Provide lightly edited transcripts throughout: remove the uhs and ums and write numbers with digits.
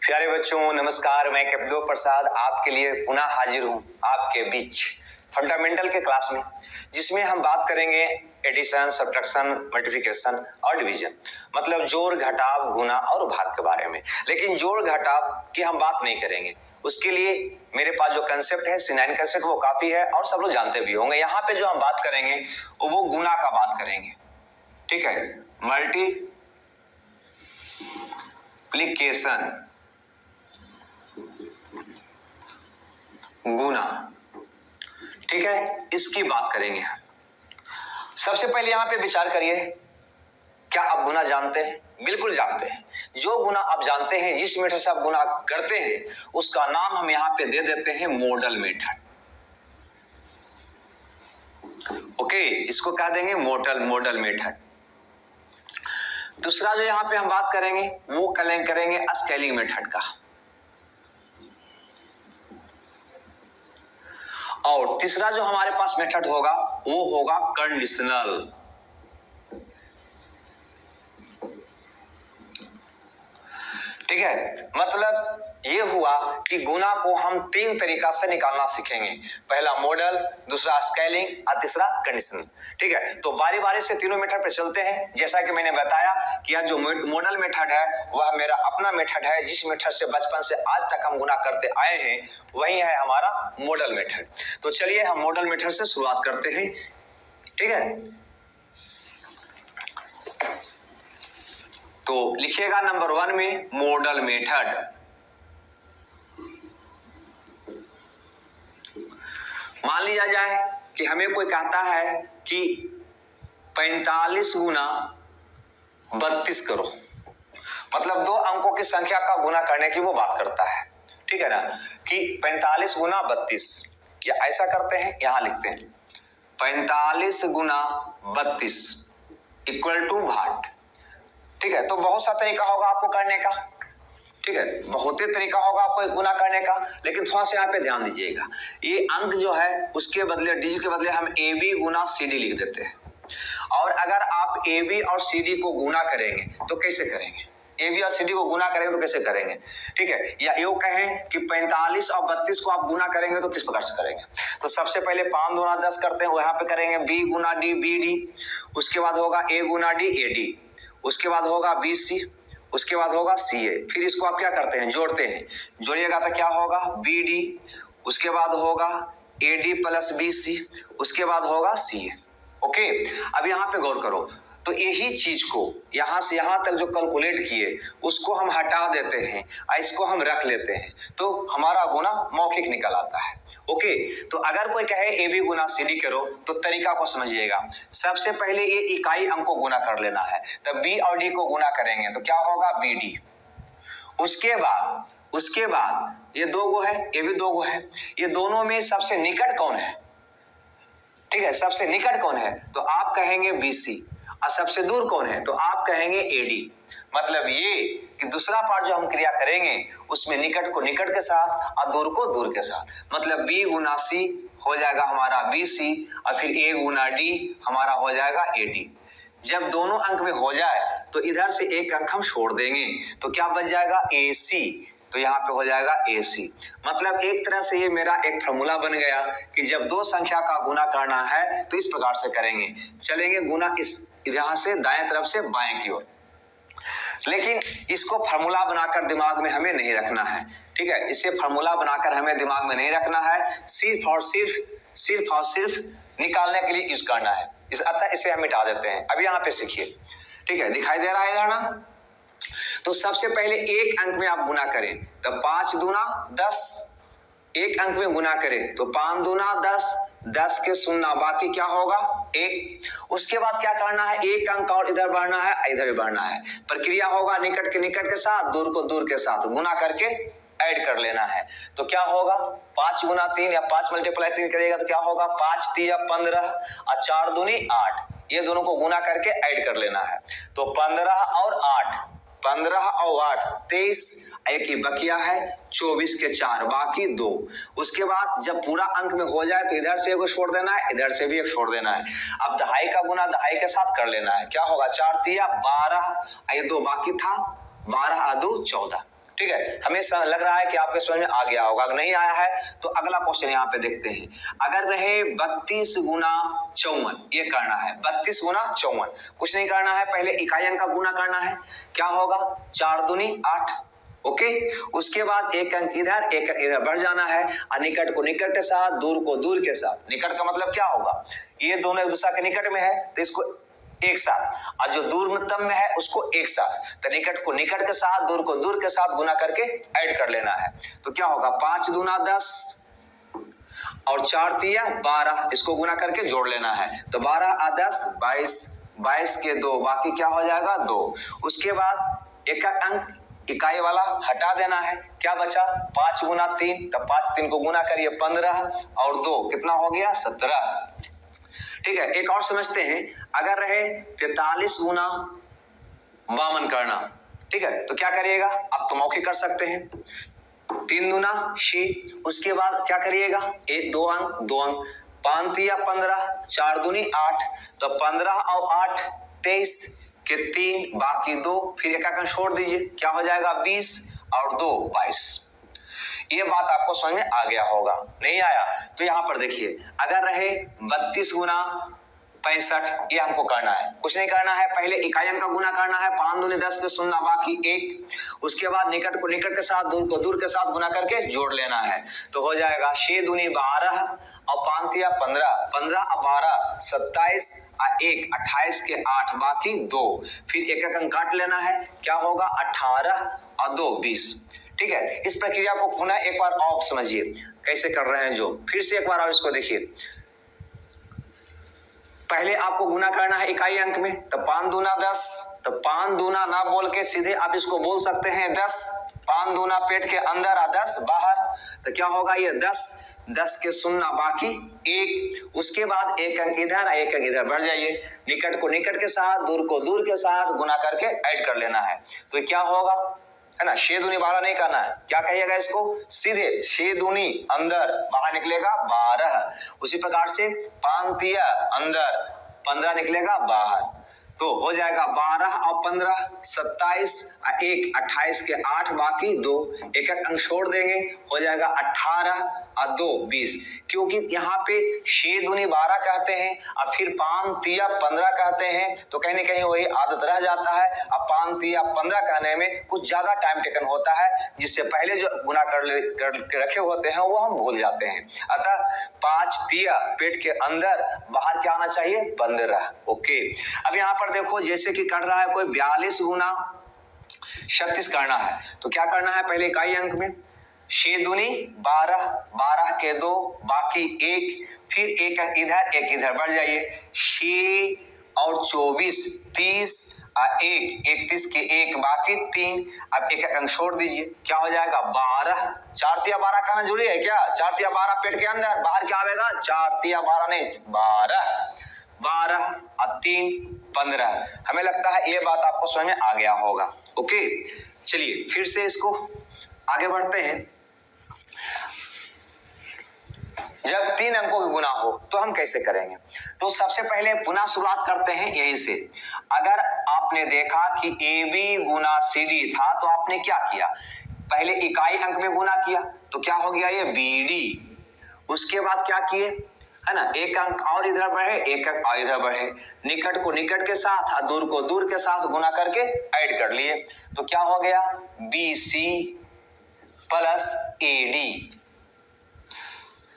प्यारे बच्चों नमस्कार, मैं कपिदेव प्रसाद आपके लिए पुनः हाजिर हूँ आपके बीच फंडामेंटल के क्लास में, जिसमें हम बात करेंगे एडिशन, सब्ट्रैक्शन, मल्टीप्लिकेशन और डिवीजन, मतलब जोड़, घटाव, गुणा और भाग के बारे में। लेकिन जोड़ घटाव की हम बात नहीं करेंगे, उसके लिए मेरे पास जो कंसेप्ट है C9 कंसेप्ट वो काफी है और सब लोग जानते भी होंगे। यहाँ पे जो हम बात करेंगे वो गुणा का बात करेंगे, ठीक है, मल्टीप्लिकेशन, गुना, ठीक है, इसकी बात करेंगे हम। सबसे पहले यहां पे विचार करिए, क्या आप गुना जानते हैं? बिल्कुल जानते हैं। जो गुना आप जानते हैं, जिस मेथड से आप गुना करते हैं, उसका नाम हम यहां पे दे देते हैं मॉडल मेथड। ओके, इसको कह देंगे मॉडल मेथड। दूसरा जो यहां पे हम बात करेंगे वो करेंगे स्केलिंग मेथड का। और तीसरा जो हमारे पास मेथड होगा वो होगा कंडीशनल। ठीक है, मतलब ये हुआ कि गुना को हम तीन तरीका से निकालना सीखेंगे, पहला मॉडल, दूसरा स्केलिंग और तीसरा कंडीशनल। ठीक है, तो बारी बारी से तीनों मेथड पे चलते हैं। जैसा कि मैंने बताया कि यह जो मॉडल मेथड है वह मेरा अपना मेथड है, जिस मेथड से बचपन से आज तक हम गुना करते आए हैं वही है हमारा मॉडल मेथड। तो चलिए हम मॉडल मेथड से शुरुआत करते हैं। ठीक है, तो लिखिएगा नंबर 1 में मॉडल मेथड। मान लिया जाए कि हमें कोई कहता है कि 45 गुना 32 करो, मतलब दो अंकों की संख्या का गुना करने की वो बात करता है। ठीक है ना, कि 45 गुना 32, या ऐसा करते हैं, यहां लिखते हैं 45 गुना 32 इक्वल टू भाट। ठीक है, तो बहुत सा तरीका होगा आपको करने का। ठीक है, बहुत ही तरीका होगा आपको गुना करने का, लेकिन थोड़ा सा यहाँ पे ध्यान दीजिएगा। ये अंक जो है उसके बदले, डिजिट के बदले हम AB गुना CD लिख देते हैं। और अगर आप AB और CD को गुना करेंगे तो कैसे करेंगे? AB और CD को गुना करेंगे तो कैसे करेंगे? ठीक है, या यो कहें कि 45 और 32 को आप गुना करेंगे तो किस प्रकार से करेंगे? तो सबसे पहले 5 दूना 10 करते हैं, यहाँ पे करेंगे B गुना D BD, उसके बाद होगा A गुना D AD, उसके बाद होगा BC, उसके बाद होगा CA। फिर इसको आप क्या करते हैं, जोड़ते हैं, जोड़िएगा तो क्या होगा BD, उसके बाद होगा AD प्लस BC, उसके बाद होगा CA। ओके, अब यहाँ पे गौर करो, तो यही चीज को यहां से यहां तक जो कैलकुलेट किए उसको हम हटा देते हैं और इसको हम रख लेते हैं, तो हमारा गुना मौखिक निकल आता है। ओके, तो अगर कोई कहे AB गुना CD करो तो तरीका को समझिएगा। सबसे पहले ये इकाई अंक को गुना कर लेना है, तब B और D को गुना करेंगे तो क्या होगा BD। उसके बाद ये दो गो है, ये भी दो गो है, ये दोनों में सबसे निकट कौन है? ठीक है, सबसे निकट कौन है तो आप कहेंगे BC, और सबसे दूर कौन है तो आप कहेंगे AD। मतलब ये कि दूसरा पार्ट जो हम क्रिया करेंगे उसमें निकट को निकट के साथ और दूर को दूर के साथ, मतलब B गुना C हो जाएगा हमारा BC और फिर A गुना D हमारा हो जाएगा AD। जब दोनों अंक में हो जाए तो इधर से एक अंक हम छोड़ देंगे तो क्या बच जाएगा AC, तो यहाँ पे हो जाएगा AC। मतलब एक तरह से ये मेरा एक फॉर्मूला बन गया कि जब दो संख्या का गुना करना है तो इस प्रकार से करेंगे, चलेंगे गुना इस यहां से दाएं तरफ से बाएं की ओर। लेकिन इसको फार्मूला बनाकर दिमाग में हमें नहीं रखना है। ठीक है, इसे फार्मूला बनाकर हमें दिमाग में नहीं रखना है, सिर्फ और सिर्फ निकालने के लिए यूज करना है। अतः इसे हम मिटा देते हैं। अब यहाँ पे सीखिए, ठीक है, दिखाई दे रहा है इधर ना। तो सबसे पहले एक अंक में आप गुना करें तो 5 दूना 10, एक अंक में गुना करें तो 5 दूना 10, 10 के शून्य बाकी क्या होगा 1। उसके बाद क्या करना है, एक अंक और इधर बढ़ना है, इधर भी बढ़ना है। प्रक्रिया होगा निकट के निकट के साथ, दूर को दूर के साथ, गुना करके ऐड कर लेना है। तो क्या होगा 5 गुना 3 या 5 मल्टीप्लाई 3 करिएगा तो क्या होगा 5 3 15 और 4 दूनी 8, ये दोनों को गुना करके ऐड कर लेना है। तो 15 और 8, 15 और 8 23, एक ही बकिया है 24 के 4 बाकी 2। उसके बाद जब पूरा अंक में हो जाए तो इधर से एक छोड़ देना है, इधर से भी एक छोड़ देना है। अब दहाई का गुना दहाई के साथ कर लेना है। क्या होगा 4 तिया 12, ये 2 बाकी था 12 और 2 14। ठीक है, हमें लग रहा है कि आपके समझ में आ गया होगा। अगर नहीं आया है तो अगला क्वेश्चन यहाँ पे देखते हैं। अगर रहे 32 गुना 54, ये करना है 32 गुना 54। कुछ नहीं करना है, पहले इकाई अंक का गुना करना है। क्या होगा 4 दूनी 8। ओके, उसके बाद एक अंक इधर एक अंक इधर बढ़ जाना है और निकट को निकट के साथ, दूर को दूर के साथ। निकट का मतलब क्या होगा, ये दोनों एक दूसरे के निकट में है तो इसको एक साथ, और जो दूरतम में है उसको एक साथ। तो निकट को निकट के साथ, दूर को दूर के साथ गुना करके ऐड कर लेना है। तो क्या होगा 5 दूना 10 और 4 तिया 12, इसको गुना करके जोड़ लेना है। तो 12 और 10 22, 22 के 2 बाकी क्या हो जाएगा 2। उसके बाद एक अंक इकाई वाला हटा देना है। क्या बचा 5 गुना 3, तो 5 3 को गुना करिए 15 और 2 कितना हो गया 17। ठीक है, एक और समझते हैं। अगर रहे 43 गुना 52 करना, ठीक है, तो क्या करिएगा, आप तो मौखिक कर सकते हैं। 3 दूना 6, उसके बाद क्या करिएगा 1 2 अंक 2 अंक 5 तिया 15, 4 दूनी 8, तो 15 और 8 23 के 3 बाकी 2, फिर एक अंक छोड़ दीजिए। क्या हो जाएगा 20 और 2 22। ये बात आपको समझ में आ गया होगा। नहीं आया तो यहां पर देखिए, अगर रहे 32 गुना 65, ये हमको करना है। कुछ नहीं करना है, पहले इकाई अंक का गुना करना है। 5 दूनी 10 के 0 बाकी 1। उसके बाद निकट को निकट के साथ, दूर को दूर के साथ गुना करके जोड़ लेना है। तो हो जाएगा 6 दूनी 12 और 5 तिया 15, 15 और 12 27 और 1 28 के 8 बाकी 2। फिर एक अंक काट लेना है। क्या होगा 18 और 2 20। ठीक है, इस प्रक्रिया को पुनः एक बार और समझिए कैसे कर रहे हैं। जो फिर से एक बार और इसको देखिए। पहले आपको गुना करना है इकाई अंक में, तो 5 दूना 10, तो 5 दूना ना बोल के सीधे आप इसको बोल सकते हैं 10। 5 दूना पेट के अंदर और 10 बाहर, तो क्या होगा ये 10 10 के 0 बाकी 1। उसके बाद एक अंक इधर एक अंक इधर बढ़ जाइए। निकट को निकट के साथ, दूर को दूर के साथ गुना करके ऐड कर लेना है। तो क्या होगा, है ना, 6 दूनी 12 नहीं करना है। क्या कहिएगा इसको, सीधे 6 दूनी अंदर बाहर निकलेगा 12। उसी प्रकार से 5 तिया अंदर 15 निकलेगा बाहर। तो हो जाएगा 12 और 15 27 और 1 28 के 8 बाकी 2। एक एक अंक छोड़ देंगे, हो जाएगा 18 और 2 20। क्योंकि यहाँ पे 6 दूनी 12 कहते हैं और फिर 5 तिया 15 कहते हैं, तो कहीं ना कहीं वही आदत रह जाता है। अब 5 तिया 15 कहने में कुछ ज्यादा टाइम टेकन होता है, जिससे पहले जो गुना कर रखे होते हैं वो हम भूल जाते हैं। अतः 5 तिया पेट के अंदर बाहर क्या आना चाहिए 15। ओके, अब यहाँ पर देखो, जैसे कि कर रहा है कोई 42 गुना 36 करना है, तो क्या करना है, पहले इकाई अंक में 6 दूनी 12, 12 के 2 बाकी 1, फिर एक अंक इधर एक इधर बढ़ जाइए। 6 और 24 30 और 1 31 के 1 बाकी 3। अब एक अंक छोड़ दीजिए। क्या हो जाएगा 12। 4 तिया 12 कहना जरूरी है क्या, 4 तिया 12 पेट के अंदर, बाहर क्या आएगा 4 तिया 12 नहीं 12 12 और 3 15। हमें लगता है ये बात आपको समझ में आ गया होगा। ओके, चलिए फिर से इसको आगे बढ़ते हैं। जब 3 अंकों की गुना हो तो हम कैसे करेंगे, तो सबसे पहले पुनः शुरुआत करते हैं यहीं से। अगर आपने देखा कि AB गुना CD था तो आपने क्या किया, पहले इकाई अंक में गुना किया तो क्या हो गया ये BD। उसके बाद क्या किए, है ना, एक अंक और इधर बढ़े एक अंक और इधर बढ़े, निकट को निकट के साथ और दूर को दूर के साथ गुना करके ऐड कर लिए। तो क्या हो गया BC प्लस AD।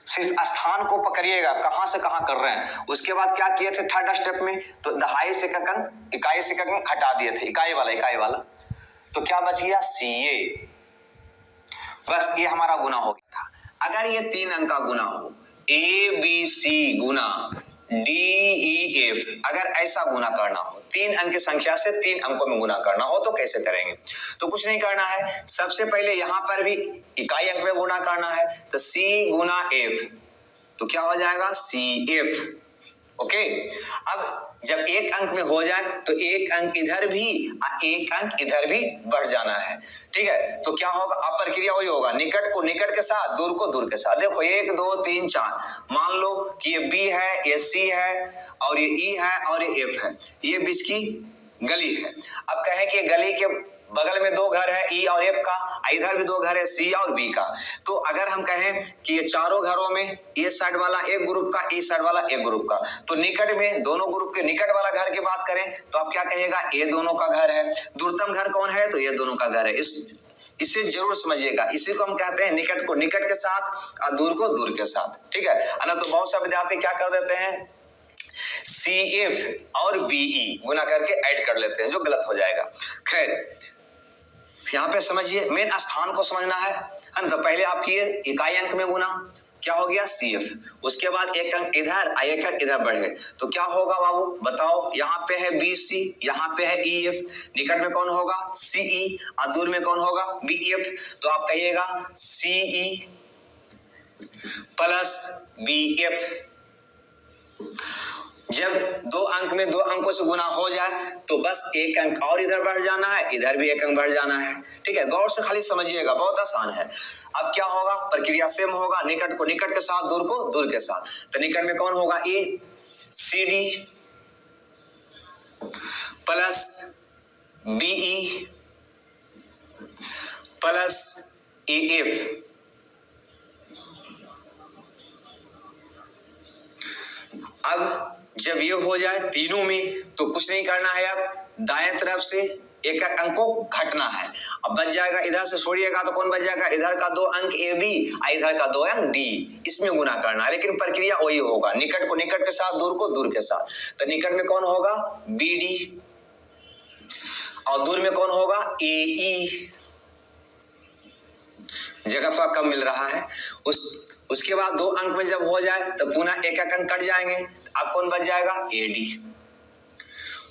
सिर्फ स्थान को पकड़िएगा कहां से कहां कर रहे हैं। उसके बाद क्या किए थे थर्ड स्टेप में, तो दहाई से का अंक इकाई से का अंक हटा दिए थे, इकाई वाला। तो क्या बच गया CA। बस ये हमारा गुना हो गया था। अगर ये 3 अंक का गुना हो ABC गुना DEF, अगर ऐसा गुना करना हो 3 अंक की संख्या से 3 अंकों में गुना करना हो तो कैसे करेंगे, तो कुछ नहीं करना है। सबसे पहले यहां पर भी इकाई अंक में गुना करना है, तो C गुना F, तो क्या हो जाएगा CF ओके, अब जब एक अंक में हो जाए तो एक अंक इधर भी एक अंक इधर भी बढ़ जाना है। ठीक है, तो क्या होगा, अब प्रक्रिया वही होगा, निकट को निकट के साथ, दूर को दूर के साथ। देखो 1 2 3 4, मान लो कि ये बी है, ये सी है, और ये ई है, और ये एफ है, ये बीच की गली है। अब कहें कि गली के बगल में 2 घर है ई और एफ का, इधर भी 2 घर है सी और बी का। तो अगर हम कहें कि ये चारों घरों में ये साइड वाला एक ग्रुप का, इस साइड वाला एक ग्रुप का, तो निकट में दोनों ग्रुप के निकट वाला घर की बात करें तो आप क्या कहिएगा, ये दोनों का घर है। दूरतम घर कौन है, तो ये दोनों का घर है। इसे जरूर समझिएगा, इसी को हम कहते हैं निकट को निकट के साथ और दूर को दूर के साथ। ठीक है, तो बहुत सारे विद्यार्थी क्या कर देते हैं, CF और BE गुना करके ऐड कर लेते हैं, जो गलत हो जाएगा। खैर, यहाँ पे समझिए, मेन स्थान को समझना है। तो पहले आप किए इकाई अंक में गुना, क्या हो गया CF, उसके बाद एक अंक इधर एक अंक इधर बढ़े तो क्या होगा बाबू बताओ, यहाँ पे है BC, यहाँ पे है EF, निकट में कौन होगा CE और दूर में कौन होगा BF। तो आप कहिएगा CE प्लस BF। जब 2 अंक में 2 अंकों से गुना हो जाए तो बस एक अंक और इधर बढ़ जाना है, इधर भी एक अंक बढ़ जाना है। ठीक है, गौर से खाली समझिएगा, बहुत आसान है। अब क्या होगा, प्रक्रिया सेम होगा, निकट को निकट के साथ, दूर को दूर के साथ। तो निकट में कौन होगा ACD plus BE plus AF। अब जब ये हो जाए तीनों में तो कुछ नहीं करना है, अब दाएं तरफ से एक अंक को घटना है। अब बच जाएगा, इधर से छोड़िएगा तो कौन बच जाएगा, इधर का 2 अंक AB और इधर का 2 अंक D, इसमें गुना करना है। लेकिन प्रक्रिया वही होगा, निकट को निकट के साथ, दूर को दूर के साथ। तो निकट में कौन होगा BD और दूर में कौन होगा AE। जगह थोड़ा कम मिल रहा है। उसके बाद 2 अंक में जब हो जाए तो पुनः एक अंक कट जाएंगे, अब कौन बच जाएगा AD।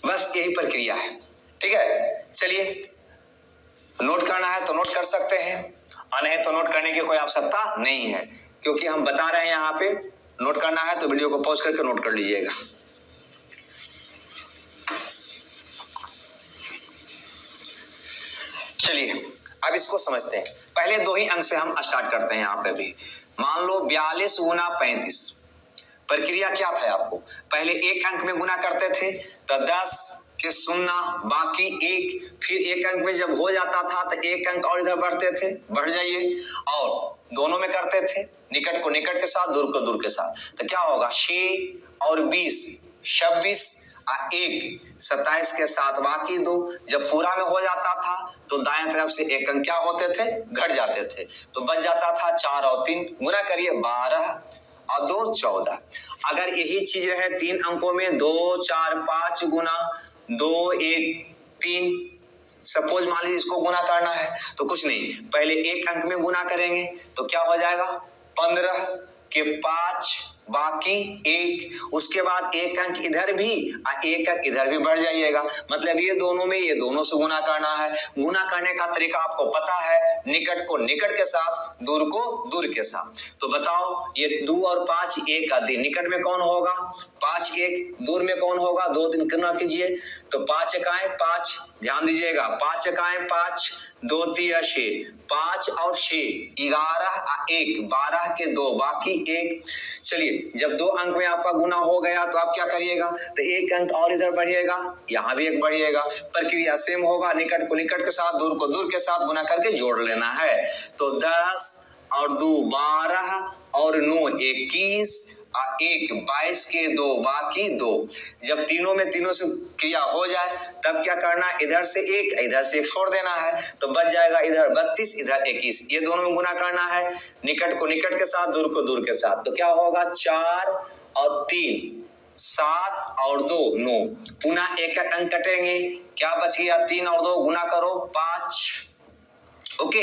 बस यही प्रक्रिया है। ठीक है, चलिए नोट करना है तो नोट कर सकते हैं, और नहीं तो नोट करने की कोई आवश्यकता नहीं है, क्योंकि हम बता रहे हैं यहाँ पे। नोट करना है तो वीडियो को पॉज करके नोट कर लीजिएगा। चलिए अब इसको समझते हैं। पहले 2 ही अंक से हम स्टार्ट करते हैं। यहाँ पे भी मान लो 42 गुना 35, प्रक्रिया क्या था आपको, पहले एक अंक में गुना करते थे तो 10 के 0 बाकी 1, फिर एक अंक में जब हो जाता था तो एक अंक और इधर बढ़ते थे, बढ़ जाइए, और दोनों में करते थे निकट को निकट के साथ, दूर को दूर के साथ। तो क्या होगा 6 और 20 26 और 1 27 के साथ बाकी 2। जब पूरा में हो जाता था तो दाएं तरफ से एक अंक क्या होते थे, घट जाते थे, तो बच जाता था 4 और 3 गुना करिए 12 और 2 14। अगर यही चीज रहे 3 अंकों में 2 4 5 गुना 2 1 3, सपोज मान लीजिए इसको गुना करना है तो कुछ नहीं, पहले एक अंक में गुना करेंगे तो क्या हो जाएगा 15 के 5 बाकी 1, उसके बाद एक अंक इधर भी और एक अंक इधर भी बढ़ जाइएगा। मतलब ये दोनों में ये दोनों से गुना करना है। गुना करने का तरीका आपको पता है, निकट को निकट के साथ, दूर को दूर के साथ। तो बताओ ये 2 और 5 1 आदि, निकट में कौन होगा 5 1, दूर में कौन होगा 2 3 गुना कीजिए तो 5 एकाएं 5, ध्यान दीजिएगा 5 एकाएं 5, 2 3 6, 5 और 6 11 और 1 12 के 2 बाकी 1। चलिए जब 2 अंक में आपका गुना हो गया तो आप क्या करिएगा, तो एक अंक और इधर बढ़िएगा, यहाँ भी एक बढ़िएगा। प्रक्रिया सेम होगा, निकट को निकट के साथ, दूर को दूर के साथ गुना करके जोड़ लेना है। तो 10 और 2 12 और 9 21 और 1 22 के 2 बाकी 2। जब तीनों में तीनों से क्रिया हो जाए तब क्या करना, इधर से एक छोड़ देना है, तो बच जाएगा इधर 32 इधर 21। ये दोनों में गुना करना है, निकट को निकट के साथ, दूर को दूर के साथ। तो क्या होगा 4 और 3 7 और 2 9, पुनः एक अंक कटेंगे, क्या बच गया 3 और 2 गुना करो 5। ओके,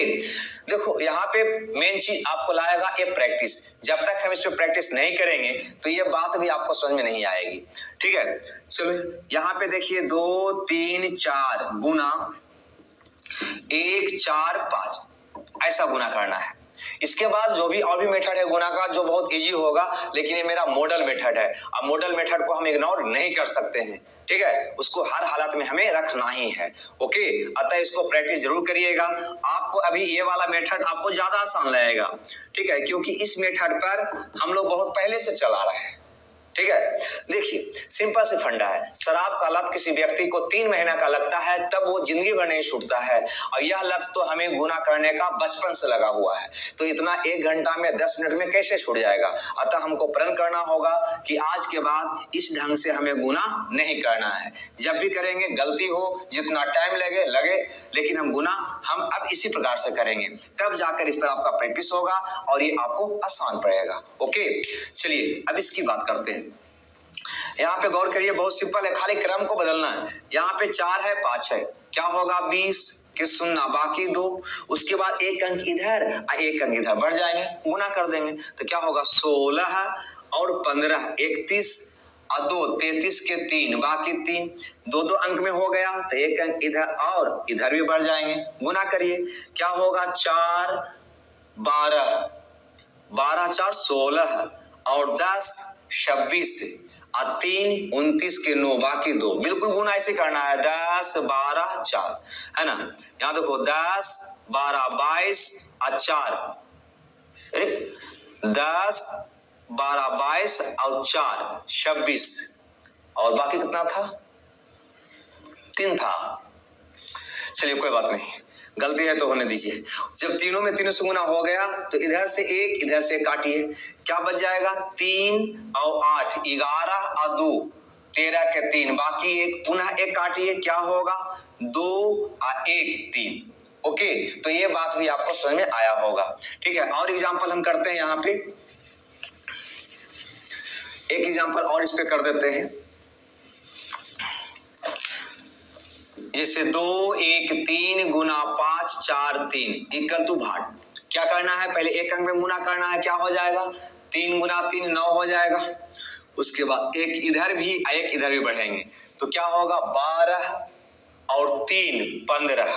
देखो यहाँ पे मेन चीज आपको लाएगा ये प्रैक्टिस। जब तक हम इस पे प्रैक्टिस नहीं करेंगे तो ये बात भी आपको समझ में नहीं आएगी। ठीक है, चलो यहाँ पे देखिए 2 3 4 गुना 1 4 5, ऐसा गुना करना है। इसके बाद जो भी और भी मेथड है गुना का जो बहुत इजी होगा, लेकिन ये मेरा मॉडल मेथड है। अब मॉडल मेथड को हम इग्नोर नहीं कर सकते हैं, ठीक है, उसको हर हालत में हमें रखना ही है। ओके, अतः इसको प्रैक्टिस जरूर करिएगा। आपको अभी ये वाला मेथड आपको ज्यादा आसान लगेगा, ठीक है, क्योंकि इस मेथड पर हम लोग बहुत पहले से चला रहे हैं, ठीक है। देखिए सिंपल से फंडा है, शराब का लत किसी व्यक्ति को 3 महीना का लगता है तब वो जिंदगी भर नहीं छूटता है, और यह लत तो हमें गुना करने का बचपन से लगा हुआ है, तो इतना 1 घंटा में 10 मिनट में कैसे छूट जाएगा। अतः हमको प्रण करना होगा कि आज के बाद इस ढंग से हमें गुना नहीं करना है। जब भी करेंगे गलती हो, जितना टाइम लगे, लेकिन हम गुना हम अब इसी प्रकार से करेंगे, तब जाकर इस पर आपका प्रैक्टिस होगा और ये आपको आसान पड़ेगा। ओके, चलिए अब इसकी बात करते हैं। यहाँ पे गौर करिए, बहुत सिंपल है, खाली क्रम को बदलना है। यहाँ पे 4 है 5 है, क्या होगा 20 के 0 बाकी 2, उसके बाद 1 अंक इधर और 1 अंक इधर बढ़ जाएंगे, गुना कर देंगे तो क्या होगा 16 और 15 31 और 2 33 के 3 बाकी 3, 2 अंक में हो गया तो 1 अंक इधर और इधर भी बढ़ जाएंगे, गुना करिए क्या होगा 4 12 12 4 16 और 10 26 और 3 29 के 9 बाकी 2, बिल्कुल गुना ऐसे करना है 10 12 4, है ना। यहाँ देखो 10 12 22 और 4, 10 12 22 और 4 26 और बाकी कितना था 3 था। चलिए कोई बात नहीं, गलती है तो होने दीजिए। जब तीनों में तीनों से गुना हो गया तो इधर से 1 इधर से काटिए, क्या बच जाएगा 3 और 8 11 और 2 13 के 3 बाकी 1, पुनः 1 काटिए, क्या होगा 2 और 1 3। ओके, तो ये बात भी आपको समझ में आया होगा, ठीक है। और एग्जाम्पल हम करते हैं, यहाँ पे एक एग्जाम्पल और इस पे कर देते हैं, जैसे 2 1 3 गुना 5 4 3 इक्वल टू भाट। क्या करना है, पहले 1 अंक में गुना करना है, क्या हो जाएगा 3 गुना 3 9 हो जाएगा, उसके बाद 1 इधर भी 1 इधर भी बढ़ेंगे तो क्या होगा 12 और 3 15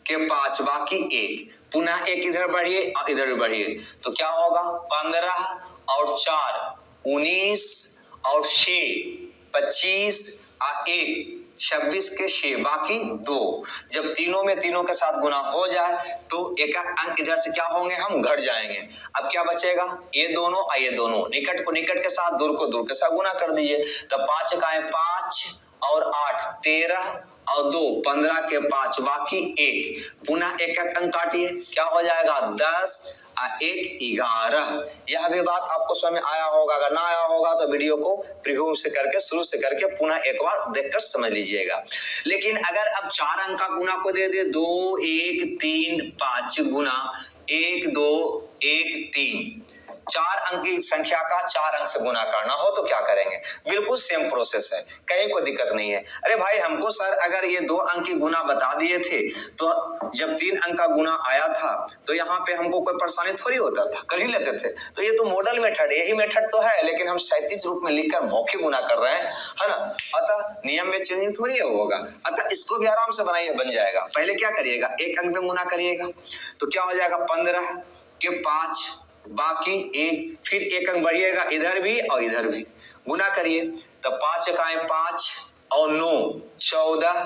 के 5 बाकी 1, पुनः 1 इधर बढ़िए और इधर भी बढ़िए तो क्या होगा 15 और 4 19 और 6 25 और 1 26 के 6 बाकी 2। जब तीनों में तीनों के साथ गुना हो जाए तो एक अंक इधर से क्या होंगे, हम घट जाएंगे। अब क्या बचेगा, ये दोनों और ये दोनों, निकट को निकट के साथ, दूर को दूर के साथ गुना कर दीजिए। तब 5 का 5 और 8 13 और 2 15 के 5 बाकी 1, पुनः 1 अंक काटिए, क्या हो जाएगा 10 और 1 11। यह भी बात आपको समझ में आया होगा, अगर ना आया होगा तो वीडियो को प्रीव्यू से करके शुरू से करके पुनः एक बार देखकर समझ लीजिएगा। लेकिन अगर अब 4 अंक का गुना को दे दे 2 1 3 5 गुना 1 2 1 3, 4 अंक की संख्या का 4 अंक से गुना करना हो तो क्या करेंगे, बिल्कुल सेम प्रोसेस है, कहीं कोई दिक्कत नहीं है। अरे भाई हमको सर अगर ये 2 अंक की गुना बता दिए थे तो जब 3 अंक का गुना आया था तो यहाँ पे हमको कोई परेशानी थोड़ी होता था, कर ही लेते थे। तो ये तो मॉडल मेथड, यही मेथड तो है, लेकिन हम क्षैतिज रूप में लिखकर मौखिक गुना कर रहे हैं, है ना। अतः नियम में चेंजिंग थोड़ी होगा, अतः इसको भी आराम से बनाइए, बन जाएगा। पहले क्या करिएगा, 1 अंक में गुना करिएगा तो क्या हो जाएगा 15 के 5 बाकी 1, फिर 1 अंक बढ़िएगा इधर भी और इधर भी, गुना करिए तब 5 का 5 और 9 14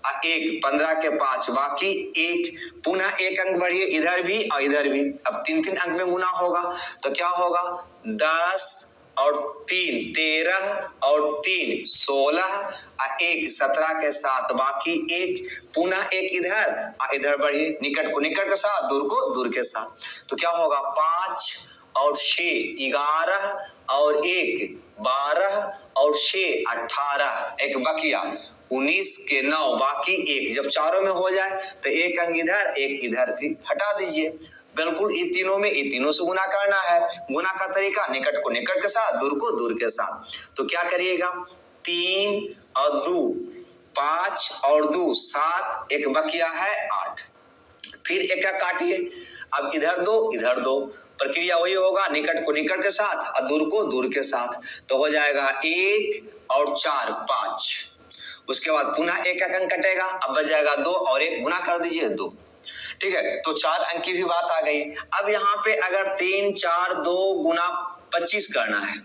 और 1 15 के 5 बाकी 1, पुनः 1 अंक बढ़िए इधर भी और इधर भी। अब 3 अंक में गुना होगा तो क्या होगा 10 और 3 13 और 3 16 और 1 17 के 7 बाकी 1, पुनः 1 इधर और इधर बढ़िए, निकट को निकट के साथ, दूर को दूर के साथ तो क्या होगा 5 और 6 11 और 1 12 और 6 18, एक बकिया 19 के 9 बाकी 1। जब चारों में हो जाए तो 1 अंक इधर 1 इधर भी हटा दीजिए। बिल्कुल ये तीनों में ये तीनों से गुना करना है। गुना का तरीका निकट को निकट के साथ, दूर को दूर के साथ। तो क्या करिएगा 3 और 2 5 और 2 7, एक बकिया है 8, फिर 1 काटिए। अब इधर 2 इधर 2, प्रक्रिया वही होगा, निकट को निकट के साथ और दूर को दूर के साथ। तो हो जाएगा 1 और 4 5, उसके बाद पुनः 1 अंक कटेगा, अब बच जाएगा 2 और 1, गुना कर दीजिए 2। ठीक है, तो 4 अंक की भी बात आ गई। अब यहाँ पे अगर 3, 4, 2 गुना 25 करना है,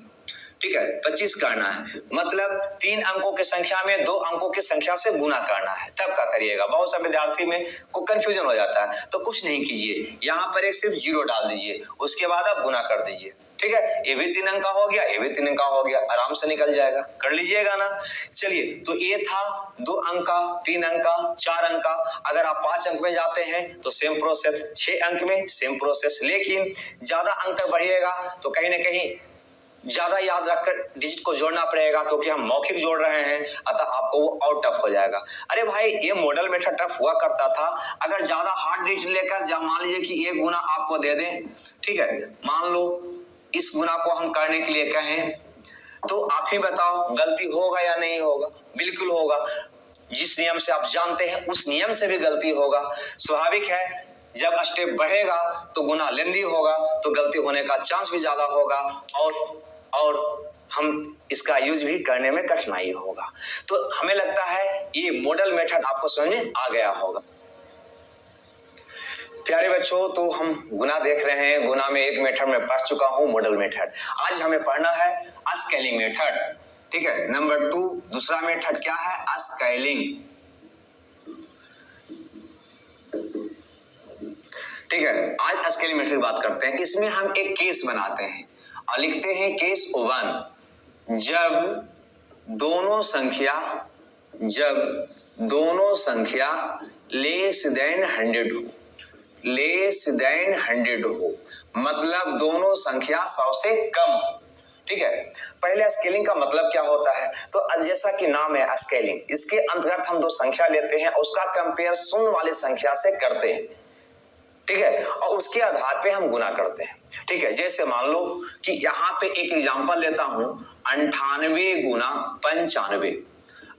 ठीक है, 25 करना है, मतलब 3 अंकों की संख्या में 2 अंकों की संख्या से गुना करना है, तब क्या करिएगा। बहुत सारे विद्यार्थी में को कंफ्यूजन हो जाता है। तो कुछ नहीं कीजिए, यहाँ पर एक सिर्फ 0 डाल दीजिए, उसके बाद आप गुना कर दीजिए, ठीक है। ये भी 3 अंक का हो गया, ये भी 3 अंक का हो गया, आराम से निकल जाएगा, कर लीजिएगा ना। चलिए, तो ये था 2 अंक का, 3 अंक का, 4 अंक का। अगर आप 5 अंक में जाते हैं तो सेम प्रोसेस, 6 अंक में सेम प्रोसेस, लेकिन ज्यादा अंक तक बढ़िएगा तो कहीं ना कहीं ज्यादा याद रखकर डिजिट को जोड़ना पड़ेगा, क्योंकि हम मौखिक जोड़ रहे हैं, अतः आपको वो और टफ हो जाएगा। अरे भाई, ये मॉडल मेथड टफ हुआ करता था। अगर ज्यादा हार्ड डिजिट लेकर मान लीजिए कि ये गुना आपको दे दें, ठीक है, मान लो इस गुना को हम करने के लिए कहें, तो आप ही बताओ गलती होगा या नहीं होगा? बिल्कुल होगा। जिस नियम से आप जानते हैं उस नियम से भी गलती होगा, स्वाभाविक है। जब स्टेप बढ़ेगा तो गुना लेंदी होगा, तो गलती होने का चांस भी ज्यादा होगा, और हम इसका यूज भी करने में कठिनाई होगा। तो हमें लगता है ये मॉडल मेथड आपको समझ में आ गया होगा। प्यारे बच्चों, तो हम गुना देख रहे हैं। गुना में एक मेथड में पढ़ चुका हूं, मॉडल मेथड। आज हमें पढ़ना है स्केलिंग मेथड, ठीक है। नंबर 2 दूसरा मेथड क्या है? स्केलिंग, ठीक है। आज स्केलिंग मेथड की बात करते हैं। इसमें हम एक केस बनाते हैं और लिखते हैं केस 1, जब दोनों संख्या लेस देन 100 हो, लेस देन 100 हो, मतलब दोनों संख्या 100 से कम हो, ठीक है। पहले स्केलिंग का मतलब क्या होता है? तो जैसा कि नाम है स्केलिंग, इसके अंतर्गत हम 2 संख्या लेते हैं, उसका कंपेयर शून्य वाली संख्या से करते हैं, ठीक है, और उसके आधार पे हम गुना करते हैं, ठीक है। जैसे मान लो कि यहाँ पे एक एग्जांपल लेता हूं, 98 गुना 95,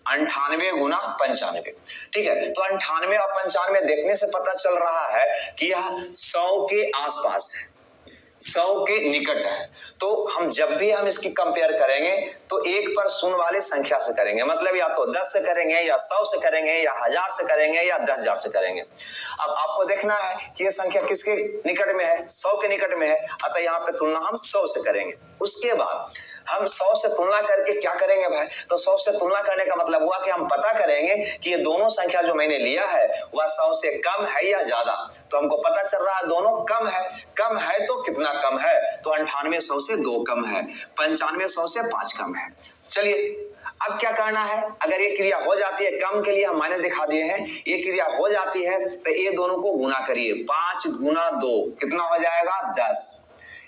98 गुना 95, ठीक है। तो 98 और 95 देखने से पता चल रहा है कि यह 100 के आसपास है, 100 के निकट है। तो हम जब भी हम इसकी कंपेयर करेंगे तो 1 पर शून्य वाली संख्या से करेंगे, मतलब या तो 10 से करेंगे, या 100 से करेंगे, या 1000 से करेंगे, या 10,000 से करेंगे। अब आपको देखना है कि यह संख्या किसके निकट में है? 100 के निकट में है, अतः यहाँ पे तुलना हम 100 से करेंगे। उसके बाद हम 100 से तुलना करके क्या करेंगे भाई? तो 100 से तुलना करने का मतलब हुआ कि हम पता करेंगे कि ये दोनों संख्या जो मैंने लिया है वह 100 से कम है या ज्यादा। तो हमको पता चल रहा है दोनों कम है। कम है तो कितना कम है? तो 98 100 से 2 कम है, 95 100 से 5 कम है। चलिए, अब क्या करना है? अगर ये क्रिया हो जाती है, कम के लिए हम मायने दिखा दिए हैं, ये क्रिया हो जाती है तो ये दोनों को गुना करिए। 5 गुना 2 कितना हो जाएगा? 10।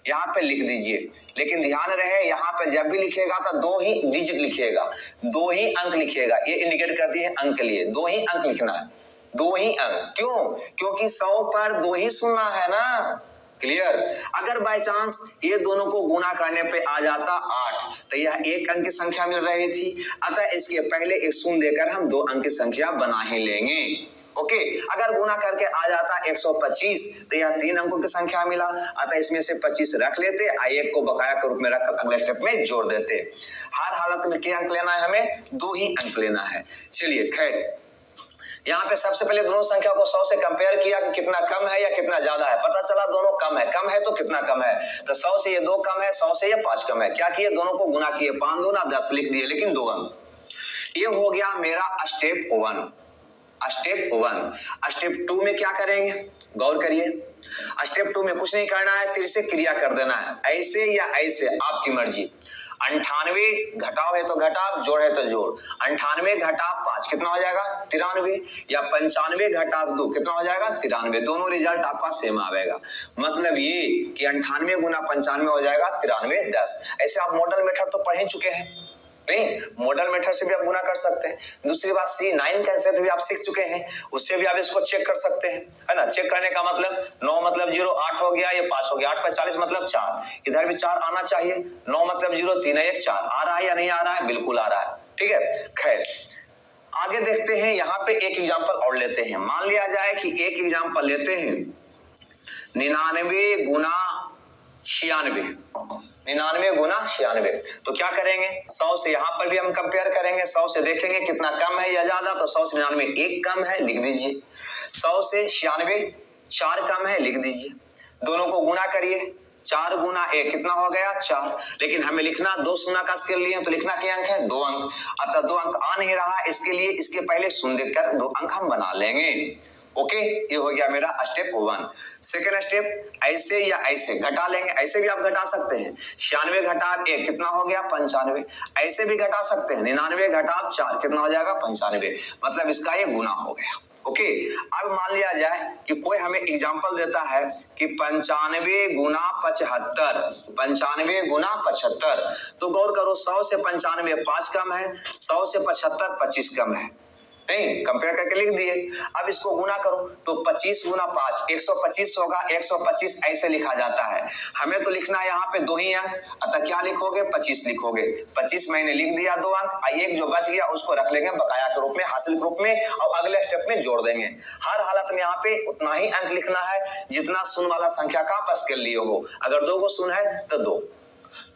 यहाँ पे लिख दीजिए, लेकिन ध्यान रहे यहाँ पे जब भी लिखेगा तो 2 ही डिजिट लिखिएगा, 2 ही अंक लिखिएगा। ये इंडिकेट करती है अंक के लिए 2 ही अंक लिखना है, 2 ही अंक। क्यों? क्योंकि 100 पर 2 ही सुनना है ना। क्लियर? अगर बाय चांस ये दोनों को गुना करने पे आ जाता 8, तो यह 1 अंक की संख्या मिल रही थी, अतः इसके पहले एक शून्य देकर हम 2 अंक की संख्या बना ही लेंगे। ओके, अगर गुना करके आ जाता 125, तो यह 3 अंकों की संख्या मिला, अतः इसमें से 25 रख लेते, 1 को बकाया के रूप में रखकर अगले स्टेप में जोड़ देते। हर हालत में क्या अंक लेना है? हमें 2 ही अंक लेना है। चलिए, खैर यहाँ पे सबसे पहले दोनों संख्या को 100 से कंपेयर किया कि कितना कम है या कितना ज्यादा है। पता चला दोनों कम है। कम है तो कितना कम है? तो 100 से ये 2 कम है, 100 से ये 5 कम है। क्या किए? दोनों को गुना किए, 5 दूना 10 लिख दिए, लेकिन 2 अंक। ये हो गया मेरा स्टेप 1। स्टेप 1। स्टेप 2 में क्या करेंगे? गौर करिए। स्टेप 2 में कुछ नहीं करना है, तिर से क्रिया कर देना है, ऐसे या ऐसे, आपकी मर्जी। 98 घटाव है तो घटाव, जोड़ है तो जोड़। 98 घटाव 5 कितना हो जाएगा? 93, या 95 घटाव 2 कितना हो जाएगा? 93। दोनों रिजल्ट आपका सेम आएगा। मतलब ये कि 98 गुना 95 हो जाएगा 93 10। ऐसे आप मॉडल मेथड तो पढ़ ही चुके हैं, नहीं? मॉडल मेथड से भी आप गुना कर सकते हैं। दूसरी बात, C9 कंसेप्ट भी आप सीख चुके हैं, उससे भी आप इसको चेक कर सकते हैं, है ना। चेक करने का मतलब 9 मतलब 0, 8 हो गया, ये 5 हो गया, 8 पर 40 मतलब 4, इधर भी 4 आना चाहिए। 9 मतलब 0, 3 1 4 आ रहा है या नहीं आ रहा है? बिल्कुल आ रहा है, ठीक है। खैर, आगे देखते हैं। यहाँ पे एक एग्जाम्पल और लेते हैं। मान लिया जाए कि एक एग्जाम्पल लेते हैं, 99 गुना 96, 99 गुना 96। तो क्या करेंगे? 100 से यहाँ पर भी हम कंपेयर करेंगे, 100 से देखेंगे कितना कम है या ज्यादा। तो 100 से 99 1 कम है, लिख दीजिए। 100 से 96 4 कम है, लिख दीजिए। दोनों को गुना करिए, 4 गुना 1 कितना हो गया 4। लेकिन हमें लिखना 2 शून्य का स्केल लिए तो लिखना क्या अंक है 2 अंक। अतः 2 अंक आ नहीं रहा, इसके लिए इसके पहले शून्य देकर 2 अंक हम बना लेंगे। ओके, ये हो गया मेरा स्टेप 1। सेकेंड स्टेप, ऐसे या ऐसे घटा लेंगे, ऐसे भी आप घटा सकते हैं। 96 घटा 1 कितना हो गया 95। ऐसे भी घटा सकते हैं, 99 घटा 4 कितना हो जाएगा 95। मतलब इसका ये गुना हो गया। ओके, अब मान लिया जाए कि कोई हमें एग्जांपल देता है कि 95 गुना 75, 95 गुना 75। तो गौर करो, 100 से 95 5 कम है, 100 से 75 25 कम है, नहीं कंपेयर करके लिख दिए। अब इसको गुना करो तो 25 गुना 5 125 होगा। 125 ऐसे लिखा जाता है, हमें तो लिखना है यहाँ पे 2 ही अंक, अतः क्या लिखोगे 25 लिखोगे। 25 मैंने लिख दिया 2 अंक, एक जो बच गया उसको रख लेंगे बकाया के रूप में, हासिल के रूप में, और अगले स्टेप में जोड़ देंगे। हर हालत में यहाँ पे उतना ही अंक लिखना है जितना शून्य वाला संख्या का आप स्केल लिए हो। अगर 2 को शून्य है तो 2,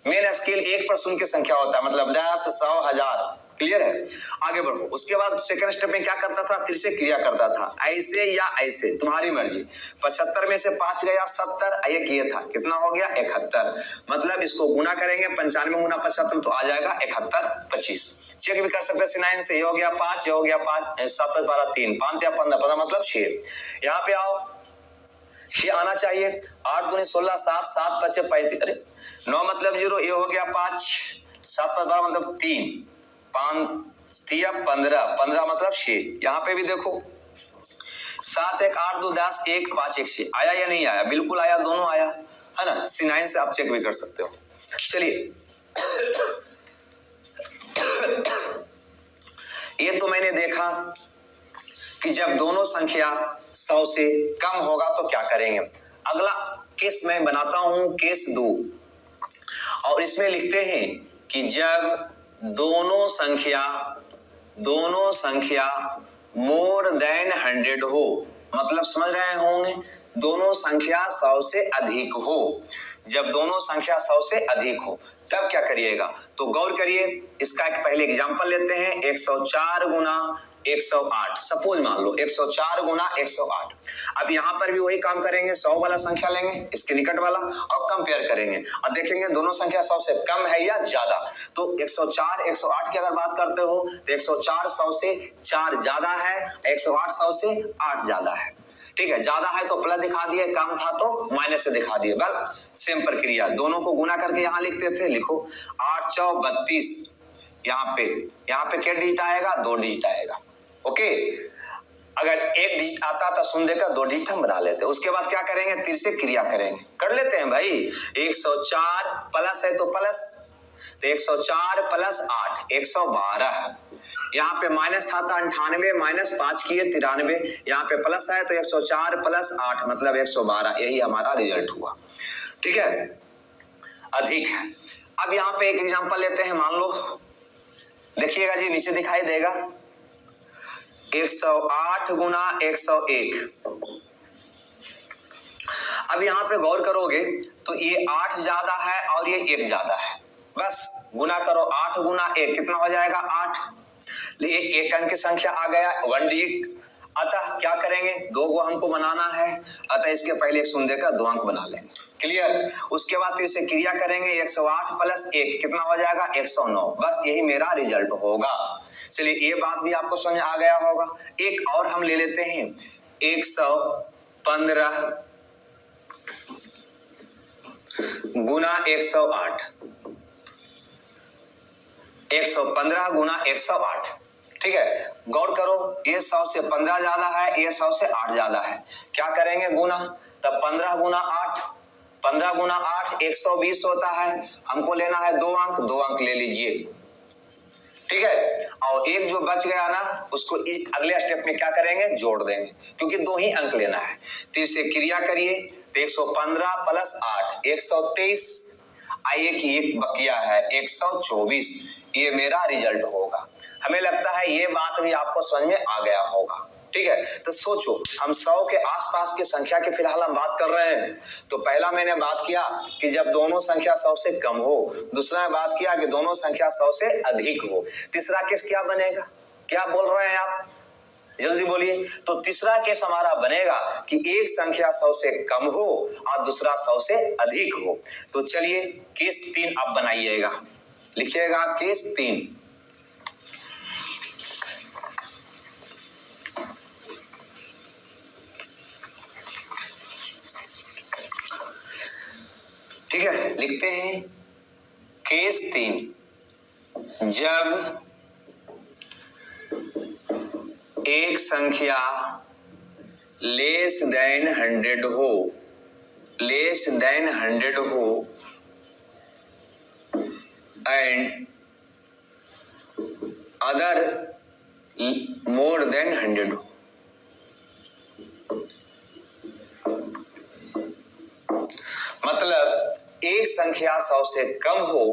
मेन स्केल 1 पर शून्य की संख्या होता है, मतलब 10 100 1000। क्लियर है, आगे बढ़ो। उसके बाद सेकंड स्टेप में क्या करता था, तिरछे क्रिया करता था, ऐसे या ऐसे तुम्हारी मर्जी। 75 में से 5 गया 70, एक ये था कितना हो गया 71। मतलब इसको गुना करेंगे 95 गुना 75 तो आ जाएगा 71 25। चेक भी कर सकते हैं 9 से, ये हो गया 5, ये हो गया 5, 7 12 3, 5 या 15 मतलब 6। यहाँ पे आओ, 6 आना चाहिए। 8 दूनी 16, 7 7 5 35, अरे 9 मतलब 0, ये हो गया 5, 7 12 मतलब 3, 5 दिया 15, 15 मतलब 6। यहाँ पे भी देखो 7 1 8 2 10 1 5 1 6 आया या नहीं आया, बिल्कुल आया, दोनों आया है ना। C9 से आप चेक भी कर सकते हो। चलिए ये तो मैंने देखा कि जब दोनों संख्या 100 से कम होगा तो क्या करेंगे। अगला केस मैं बनाता हूं, केस 2, और इसमें लिखते हैं कि जब दोनों संख्या मोर देन 100 हो, मतलब समझ रहे होंगे, दोनों संख्या 100 से अधिक हो। जब दोनों संख्या 100 से अधिक हो तब क्या करिएगा, तो गौर करिए। इसका एक पहले एग्जांपल लेते हैं, 104 गुना 108, सपोज मान लो 104 गुना 108। अब यहाँ पर भी वही काम करेंगे, 100 वाला संख्या लेंगे इसके निकट वाला और कंपेयर करेंगे और देखेंगे दोनों संख्या 100 से कम है या ज्यादा। तो 104 108 की अगर बात करते हो तो 104 100 से 4 ज्यादा है, 108 100 से 8 ज्यादा है। ठीक है, ज्यादा है तो प्लस दिखा दिए, कम था तो माइनस से दिखा दिए। बल सेम प्रक्रिया, दोनों को गुना करके यहाँ लिखते थे, लिखो 8 4 32। यहाँ पे क्या डिजिट आएगा, 2 डिजिट आएगा। ओके, अगर 1 डिजिट आता तो शून्य देकर 2 डिजिट हम बना लेते। उसके बाद क्या करेंगे, तिरछे क्रिया करेंगे, कर लेते हैं भाई। 104 प्लस है तो प्लस, तो 104 प्लस 8 112। यहाँ पे माइनस था तो 98 माइनस 5 किए 93, यहाँ पे प्लस है तो 104 प्लस 8 मतलब 112। यही हमारा रिजल्ट हुआ। ठीक है, अधिक है। अब यहाँ पे एक एग्जांपल लेते हैं, मान लो देखिएगा जी, नीचे दिखाई देगा 108 गुना 101। अब यहाँ पे गौर करोगे तो ये 8 ज्यादा है और ये 1 ज्यादा है, बस गुना करो 8 गुना 1 कितना हो जाएगा 8। ये एक अंक की संख्या आ गया, 1 डिजिट। अतः क्या करेंगे, 2 को हमको बनाना है, अतः इसके पहले एक शून्य देकर 2 अंक बना लेंगे। क्लियर, उसके बाद इसे क्रिया करेंगे, 108 प्लस 1 कितना हो जाएगा 109। बस यही मेरा रिजल्ट होगा। चलिए ये बात भी आपको समझ आ गया होगा। एक और हम ले लेते हैं, 115 गुना 108, 115 गुना 108। ठीक है, गौर करो, ये 100 से 15 ज्यादा है, ये 100 से 8 ज्यादा है। क्या करेंगे गुना, तब 15 गुना 8, 15 गुना 8 120 होता है। हमको लेना है 2 अंक, 2 अंक ले लीजिए। ठीक है, और एक जो बच गया ना उसको अगले स्टेप में क्या करेंगे, जोड़ देंगे, क्योंकि 2 ही अंक लेना है। तो इसे क्रिया करिए, तो 115 प्लस 8 123, एक बकिया है 124। ये मेरा रिजल्ट होगा। हमें लगता है ये बात भी आपको समझ में आ गया होगा। ठीक है, तो सोचो, हम 100 के आसपास की संख्या की फिलहाल हम बात कर रहे हैं। तो पहला मैंने बात किया कि जब दोनों संख्या 100 से कम हो, दूसरा बात किया कि दोनों संख्या 100 से अधिक हो, तीसरा केस क्या बनेगा, क्या बोल रहे हैं आप, जल्दी बोलिए। तो तीसरा केस हमारा बनेगा कि एक संख्या 100 से कम हो और दूसरा 100 से अधिक हो। तो चलिए केस 3 आप बनाइएगा, लिखिएगा केस 3। ठीक है, लिखते हैं केस 3। जब एक संख्या लेस देन 100 हो एंड अदर मोर देन 100 हो। मतलब एक संख्या 100 से कम हो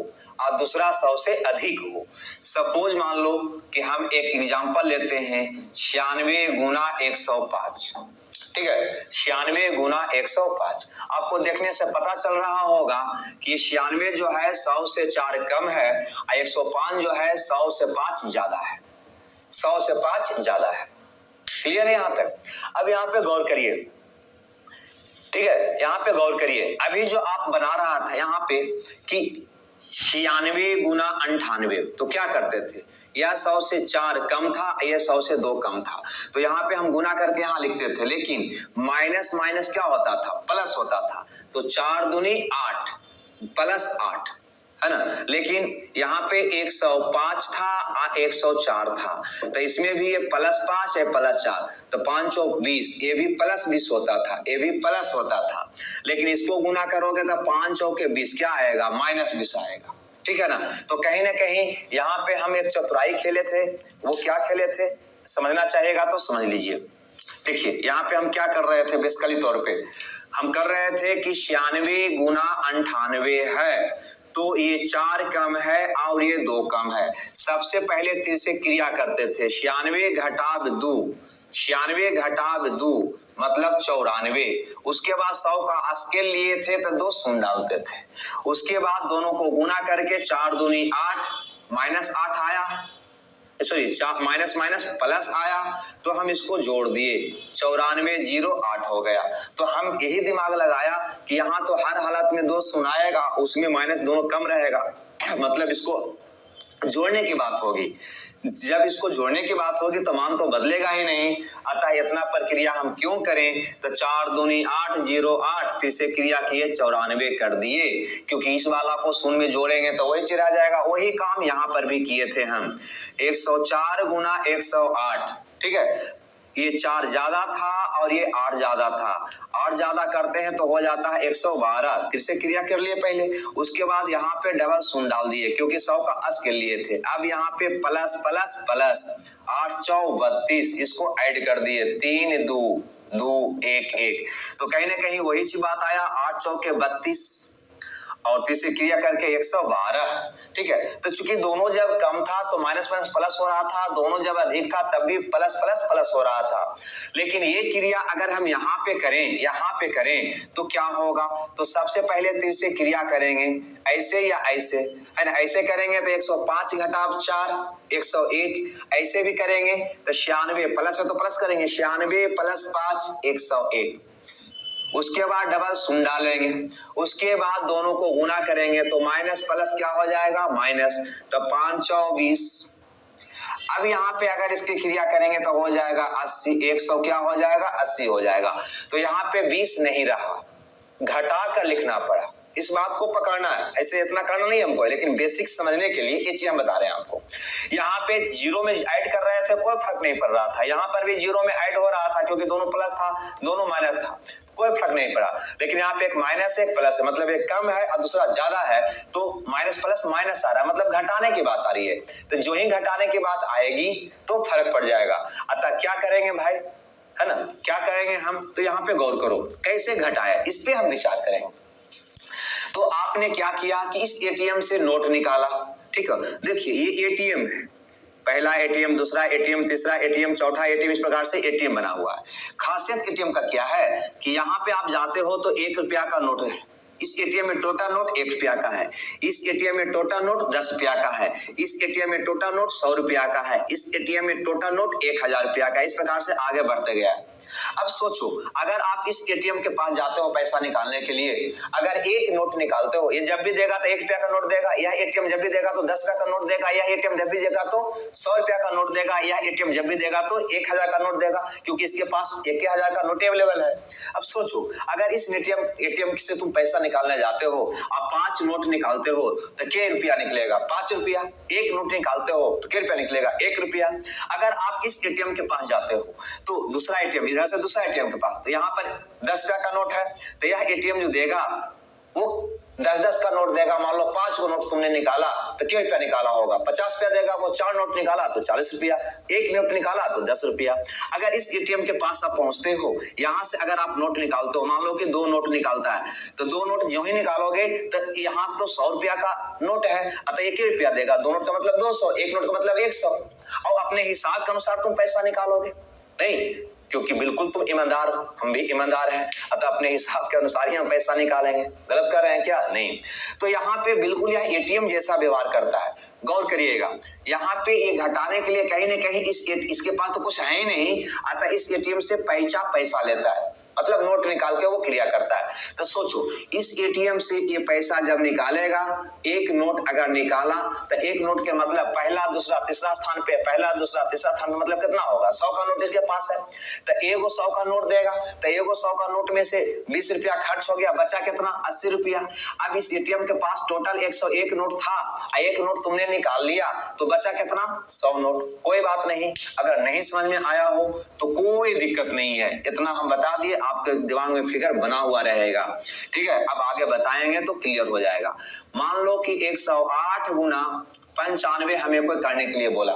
और दूसरा 100 से अधिक हो। सपोज मान लो कि हम एक एग्जांपल लेते हैं 96 गुना 105। ठीक है, 96 गुना 105। आपको देखने से पता चल रहा होगा कि 96 जो है 100 से 4 कम है और 105 जो है 100 से 5 ज्यादा है। 100 से 5 ज्यादा है। क्लियर है यहां तक? अब यहां पे गौर करिए। ठीक है, यहां पे गौर करिए। अभी जो आप बना रहा था यहां पे कि 96 गुना 98, तो क्या करते थे, यह 100 से 4 कम था, यह 100 से 2 कम था, तो यहाँ पे हम गुना करके यहाँ लिखते थे। लेकिन माइनस माइनस क्या होता था, प्लस होता था। तो 4 दूनी 8 प्लस 8 है ना। लेकिन यहाँ पे 105 था और 104 था, तो इसमें भी ये +5 है +4, तो 5 × 20, ये भी +20 होता था, ये भी प्लस होता था। लेकिन इसको गुना करोगे तो 5 × 20 क्या आएगा, -20 आएगा। ठीक है ना। तो कहीं ना कहीं यहाँ पे हम एक चतुराई खेले थे। वो क्या खेले थे, समझना चाहिएगा तो समझ लीजिए। देखिए यहाँ पे हम क्या कर रहे थे, बेसिकली तौर पे हम कर रहे थे कि 96 गुना 98 है, तो ये 4 कम है और ये 2 कम है। सबसे पहले 3 से क्रिया करते थे। 96 घटाव 2, 96 घटाव 2 मतलब 94। उसके बाद 100 का स्केल लिए थे तो 2 शून्य डालते थे। उसके बाद दोनों को गुना करके 4 दूनी 8 -8 आया, सॉरी माइनस माइनस प्लस आया, तो हम इसको जोड़ दिए 94 0 8 हो गया। तो हम यही दिमाग लगाया कि यहाँ तो हर हालत में 2 शून्य आएगा, उसमें माइनस दोनों कम रहेगा, मतलब इसको जोड़ने की बात होगी। जब इसको जोड़ने की बात होगी तो मान तो बदलेगा ही नहीं, अतः इतना प्रक्रिया हम क्यों करें। तो 4 दूनी 8 0 8, फिर से क्रिया किए 94 कर दिए, क्योंकि इस वाला को शून्य में जोड़ेंगे तो वही चिरा जाएगा। वही काम यहाँ पर भी किए थे हम। 104 गुना 108, ठीक है, ये 4 ज्यादा था और ये 8 ज्यादा था। 8 ज्यादा करते हैं तो हो जाता है 112। फिर से क्रिया कर लिए पहले, उसके बाद यहाँ पे डबल शून्य डाल दिए क्योंकि 100 का स्केल लिए थे। अब यहाँ पे प्लस प्लस प्लस 8 × 32, इसको ऐड कर दिए 3 2 2 1 1, तो कहीं ना कहीं वही चीज बात आया 8 × 32 और तीसरी क्रिया करके 112। ठीक है, तो चूंकि दोनों जब कम था तो माइनस माइनस प्लस हो रहा था, दोनों जब अधिक था तब भी प्लस प्लस प्लस हो रहा था। लेकिन ये क्रिया अगर हम यहाँ पे करें तो क्या होगा, तो सबसे पहले तीसरी क्रिया करेंगे ऐसे या ऐसे, है ना। ऐसे करेंगे तो 105 घटाव 4 101, ऐसे भी करेंगे तो 96 प्लस है तो प्लस करेंगे 96 + 5 101। उसके बाद डबल शून्य डालेंगे, उसके बाद दोनों को गुना करेंगे तो माइनस प्लस क्या हो जाएगा, माइनस, तो 5 × 20। अब यहाँ पे अगर इसकी क्रिया करेंगे तो हो जाएगा 80, 100 क्या हो जाएगा, 80 हो जाएगा। तो यहाँ पे 20 नहीं रहा, घटा कर लिखना पड़ा। इस बात को पकड़ना है, ऐसे इतना करना नहीं हमको, लेकिन बेसिक समझने के लिए ये चीज हम बता रहे हैं आपको। यहाँ पे 0 में ऐड कर रहे थे, कोई फर्क नहीं पड़ रहा था। यहाँ पर भी 0 में ऐड हो रहा था क्योंकि दोनों प्लस था, दोनों माइनस था, कोई फर्क नहीं पड़ा। लेकिन यहाँ पे एक माइनस एक प्लस है, मतलब एक कम है और दूसरा ज्यादा है, तो माइनस प्लस माइनस आ रहा है, मतलब घटाने की बात आ रही है। तो जो ही घटाने की बात आएगी तो फर्क पड़ जाएगा। अतः क्या करेंगे भाई, है ना, क्या करेंगे हम, तो यहाँ पे गौर करो कैसे घटाया, इस पे हम विचार करेंगे। तो आपने क्या किया कि इस एटीएम से नोट निकाला। ठीक है, देखिए ये एटीएम है, पहला एटीएम, दूसरा एटीएम, तीसरा एटीएम, चौथा एटीएम, इस प्रकार से एटीएम बना हुआ है। खासियत एटीएम का क्या है कि यहाँ पे आप जाते हो तो 1 रुपया का नोट है, इस एटीएम में टोटल नोट 1 रुपया का है, इस एटीएम में टोटल नोट 10 रुपया का है, इस एटीएम में टोटल नोट 100 रुपया का है, इस एटीएम में टोटल नोट 1000 रुपया का है। इस प्रकार से आगे बढ़ते गया है। अब सोचो, अगर आप इस एटीएम के पास जाते हो पैसा निकालने के लिए, अगर एक नोट निकालते हो, ये जब भी देगा तो 1 रुपया का नोट देगा, यह एटीएम जब भी देगा तो 10 रुपया का नोट देगा, यह एटीएम जब भी देगा तो 100 रुपया का नोट देगा, यह एटीएम जब भी देगा तो 1000 का नोट देगा, क्योंकि इसके पास 1000 का नोट अवेलेबल है। अब सोचो, अगर इस एटीएम से तुम पैसा निकालने जाते हो, आप 5 नोट निकालते हो तो क्या रुपया निकलेगा? 5 रुपया। एक नोट निकालते हो तो क्या रुपया निकलेगा? 1 रुपया। अगर आप इस एटीएम के पास जाते हो तो दूसरा एटीएम, इधर से दूसरा एटीएम के पास, तो यहाँ पर 10 रुपया का नोट है, तो यह एटीएम जो देगा वो 10-10 का नोट देगा। मान लो 5 को नोट तुमने निकाला तो क्या रुपया निकाला होगा? 50 रुपया देगा। वो 4 नोट निकाला तो 40 रुपया, एक नोट निकाला तो 10 रुपया। अगर इस एटीएम के पास आप पहुंचते हो, यहाँ से अगर आप नोट निकालते हो, मान लो कि 2 नोट निकालता है, तो 2 नोट जो ही निकालोगे तो यहाँ तो 100 रुपया का नोट है, अतः 1 रुपया देगा। 2 नोट का मतलब 200, एक नोट का मतलब 100, और अपने हिसाब के अनुसार तुम पैसा निकालोगे नहीं, क्योंकि बिल्कुल तुम ईमानदार, हम भी ईमानदार हैं, अतः अपने हिसाब के अनुसार ही हम पैसा निकालेंगे। गलत कर रहे हैं क्या? नहीं। तो यहाँ पे बिल्कुल यह एटीएम जैसा व्यवहार करता है। गौर करिएगा, यहाँ पे ये घटाने के लिए कहीं न कहीं इसके पास तो कुछ है ही नहीं, अतः इस एटीएम से पैसा लेता है, मतलब नोट निकाल के वो क्रिया करता है। तो सोचो, इस एटीएम से ये पैसा जब निकालेगा, एक नोट अगर निकाला तो एक नोट के मतलब पहला दूसरा तीसरा स्थान पे, पहला दूसरा तीसरा स्थान पे मतलब कितना होगा? 100 का नोट इसके पास है, तो एगो 100 का नोट देगा, तो एगो 100 का नोट में से 20 रुपया खर्च हो गया, बचा कितना? 80 रुपया। अब इस एटीएम के पास टोटल 101 नोट था, एक नोट तुमने निकाल लिया तो बचा कितना? 100 नोट। कोई बात नहीं, अगर नहीं समझ में आया हो तो कोई दिक्कत नहीं है, इतना हम बता दिए, आपके दिमाग में फिगर बना हुआ रहेगा। ठीक है, अब आगे बताएंगे तो क्लियर हो जाएगा। मान लो कि 108 गुना 95 हमें कोई करने के लिए बोला,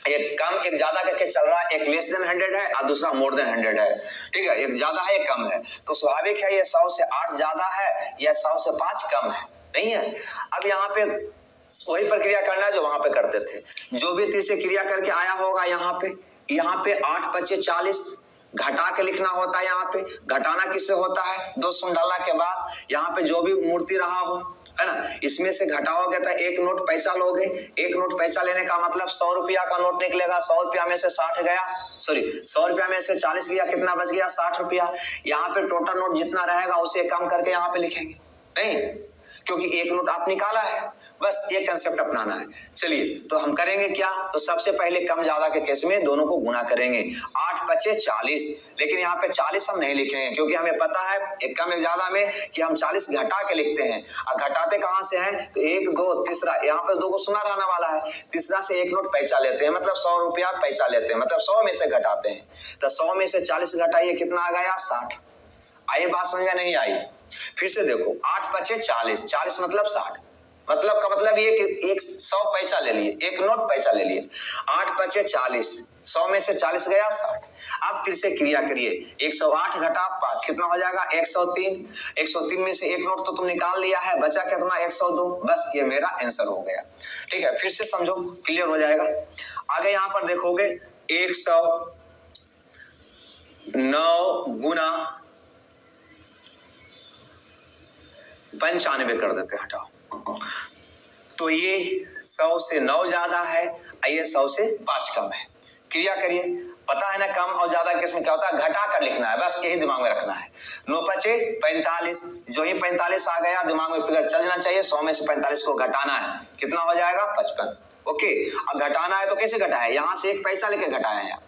एक कम एक ज्यादा करके चल रहा है, एक लेस देन 100 है और दूसरा मोर देन 100 है। ठीक है, एक ज्यादा है एक कम है, तो स्वाभाविक है ये 100 से 8 ज्यादा है या 100 से 5 कम है, नहीं है। अब यहाँ पे वही प्रक्रिया करना है जो वहां पे करते थे, जो भी तीर से क्रिया करके आया होगा यहाँ पे 8 × 40 घटा के लिखना होता है। यहाँ पे घटाना किससे होता है? 2 शून्य डालने के बाद यहाँ पे जो भी मूर्ति रहा हो, है ना, इसमें से घटाओगे तो एक नोट पैसा लोगे, एक नोट पैसा लेने का मतलब 100 रुपया का नोट निकलेगा। 100 रुपया में से 60 गया, 100 रुपया में से 40 गया, कितना बच गया? 60 रुपया। यहाँ पे टोटल नोट जितना रहेगा उसे कम करके यहाँ पे लिखेंगे, नहीं, क्योंकि एक नोट आप निकाला है, बस ये कंसेप्ट अपनाना है। चलिए, तो हम करेंगे क्या? तो सबसे पहले कम ज्यादा के केस में दोनों को गुना करेंगे, 8 × 5 = 40, लेकिन यहाँ पे 40 हम नहीं लिखेंगे, क्योंकि हमें पता है एक कम एक ज्यादा में कि हम 40 घटा के लिखते हैं, और घटाते कहाँ से हैं? तो 1 2 तीसरा, यहाँ पे 2 को सुना रहने वाला है, तीसरा से एक नोट पैसा लेते हैं, मतलब 100 रुपया पैसा लेते हैं, मतलब 100 में से घटाते हैं, तो 100 में से 40 घटाइए, कितना आ गया? 60। आइए, बात समझ में नहीं आई? फिर से देखो, 8 × 5 = 40, 40 मतलब 60, मतलब का मतलब ये कि 100 पैसा ले लिए, एक नोट पैसा ले लिए। 8 × 5 = 40, 100 में से 40 गया 60। अब फिर से क्रिया करिए, 108 घटा 5 कितना हो जाएगा? 103। 103 में से एक नोट तो तुम निकाल लिया है, बचा कितना? 102। बस ये मेरा आंसर हो गया। ठीक है, फिर से समझो, क्लियर हो जाएगा। आगे यहाँ पर देखोगे 109 गुना 95 कर देते हैं, हटाओ, तो ये 100 से 9 ज्यादा है, ये 100 से 5 कम है। क्रिया करिए, पता है ना कम और ज्यादा केस में क्या होता है? घटा कर लिखना है, बस यही दिमाग में रखना है। 9 × 5 = 45, जो ही 45 आ गया दिमाग में फिगर चल जाना चाहिए, 100 में से 45 को घटाना है, कितना हो जाएगा? 55। ओके, अब घटाना है तो कैसे घटाए? यहाँ से एक पैसा लेके घटाया है।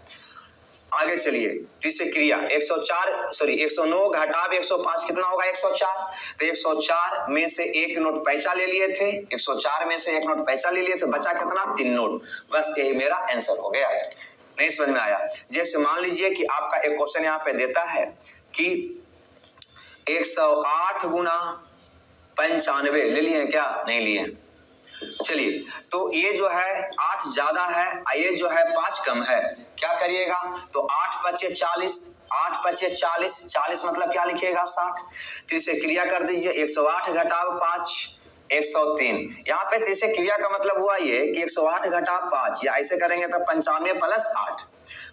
आगे चलिए, तीसरी क्रिया 109 घटा 105 कितना होगा? 104। तो 104 में से एक नोट पैसा ले लिए थे, 104 में से एक नोट पैसा ले लिए थे, बचा कितना? 3 नोट। बस यही मेरा आंसर हो गया। नहीं समझ में आया? जैसे मान लीजिए कि आपका एक क्वेश्चन यहाँ पे देता है कि 108 गुना 95 ले लिए क्या? नहीं लिए। चलिए, तो ये जो है 8 ज्यादा है, ये जो है 5 कम है, क्या करिएगा? तो 8 × 5 = 40, 8 × 5 = 40, 40 मतलब क्या लिखिएगा? 60। फिर से क्रिया कर दीजिए, 108 घटा 5 103। यहाँ पे तीसरे क्रिया का मतलब हुआ ये कि 108 घटा 5, या ऐसे करेंगे तो 95 + 8,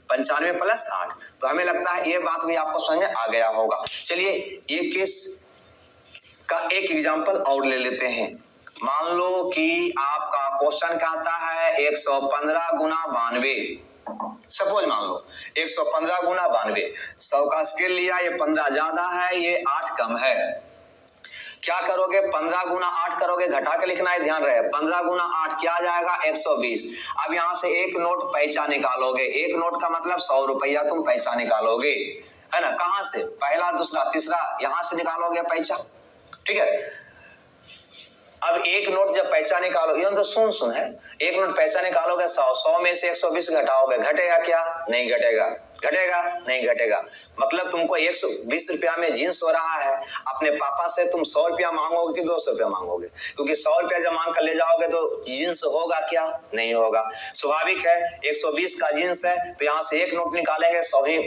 95 + 8। तो हमें लगता है ये बात भी आपको समझ में आ गया होगा। चलिए, ये केस का एक एग्जाम्पल और ले लेते हैं। मान लो कि आपका क्वेश्चन कहता है 115 गुना 92। सपोज मान लो 115 गुना 92। 100 का स्केल लिया, ये 15 ज्यादा है, ये 8 कम है। क्या करोगे? 15 गुना 8 करोगे, घटा के लिखना है, ध्यान रहे। 15 गुना 8 क्या आ जाएगा? 120। अब यहां से एक नोट पैसा निकालोगे। एक नोट का मतलब 100 रुपया तुम पैसा निकालोगे, है ना। कहां से? पहला, दूसरा, तीसरा, यहां से निकालोगे पैसा, ठीक है। अब एक नोट जब पैसा निकालो, ये तो सुन है, एक नोट पैसा निकालोगे 100 में से 120 घटाओगे, घटेगा क्या? नहीं घटेगा। घटेगा? नहीं घटेगा। मतलब तुमको 120 रुपया में जींस हो रहा है, अपने पापा से तुम 100 रुपया मांगोगे कि 200 रुपया मांगोगे? क्योंकि 100 रुपया जब मांग कर ले जाओगे तो जींस होगा क्या? नहीं होगा। स्वाभाविक है, 120 का जींस है तो यहाँ से एक नोट निकालेंगे, 100 ही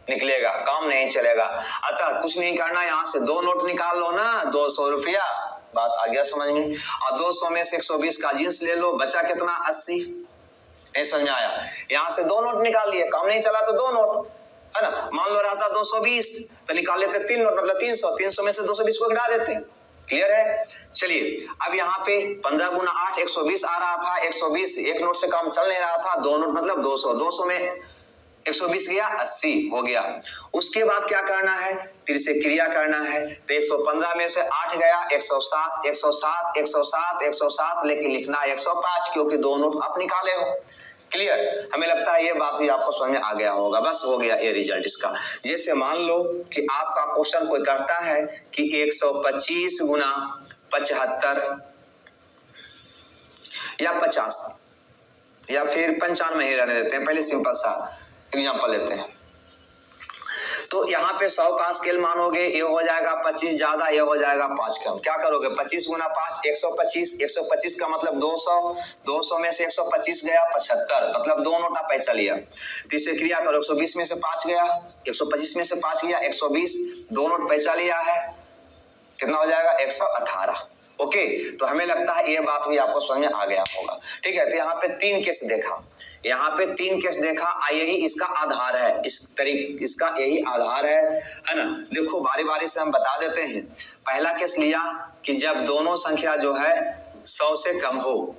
निकलेगा, काम नहीं चलेगा। अतः कुछ नहीं करना, यहाँ से 2 नोट निकाल लो ना, 200 रुपया। बात आ गया समझ में? और 200 में से 120 का जींस ले लो, बचा कितना? 80। नहीं समझ में आया? यहां से 2 नोट निकाल लिए, काम नहीं चला तो 2 नोट, है ना। मान लो रहता 220 तो निकाल लेते 3 नोट, मतलब 300। 300 में से 220 को घटा देते। क्लियर है? चलिए अब यहाँ पे 15 गुना 8 120 आ रहा था। 120 एक नोट से काम चल नहीं रहा था, 2 नोट मतलब 200। 200 में 120 गया, 80 हो गया। उसके बाद क्या करना है? फिर से क्रिया करना है। तो 115 में से 8 गया, 107 107 107 107, लेकिन लिखना 105 क्योंकि 2 नोट आप निकाले हो। क्लियर? हमें लगता है ये बात भी आपको समझ में आ गया होगा। बस हो गया ये रिजल्ट इसका। जैसे मान लो कि आपका क्वेश्चन कोई करता है कि 125 गुना 75 या 50 या फिर 95 ही रहने देते हैं, पहले सिंपल सा एग्जांपल लेते हैं। तो यहाँ पे 100 का स्केल मानोगे, ये हो जाएगा 25 ज्यादा, ये हो जाएगा 5 कम। क्या करोगे? 25 गुना 5 125। 125 का मतलब 200। 200 में से 125 गया, 75, मतलब 2 नोटा पैसा लिया। तीसरे क्रिया करो, 120 में से 5 गया, 125 में से 5 गया, 120, 2 नोट पैसा लिया है, कितना हो जाएगा? 118। ओके, तो हमें लगता है ये बात भी आपको समझ में आ गया होगा। ठीक है, तो यहाँ पे 3 केस देखा, यहाँ पे 3 केस देखा, यही इसका आधार है, इसका यही आधार है ना। देखो बारी बारी से हम बता देते हैं। पहला केस लिया कि जब दोनों संख्या जो है 100 से कम हो।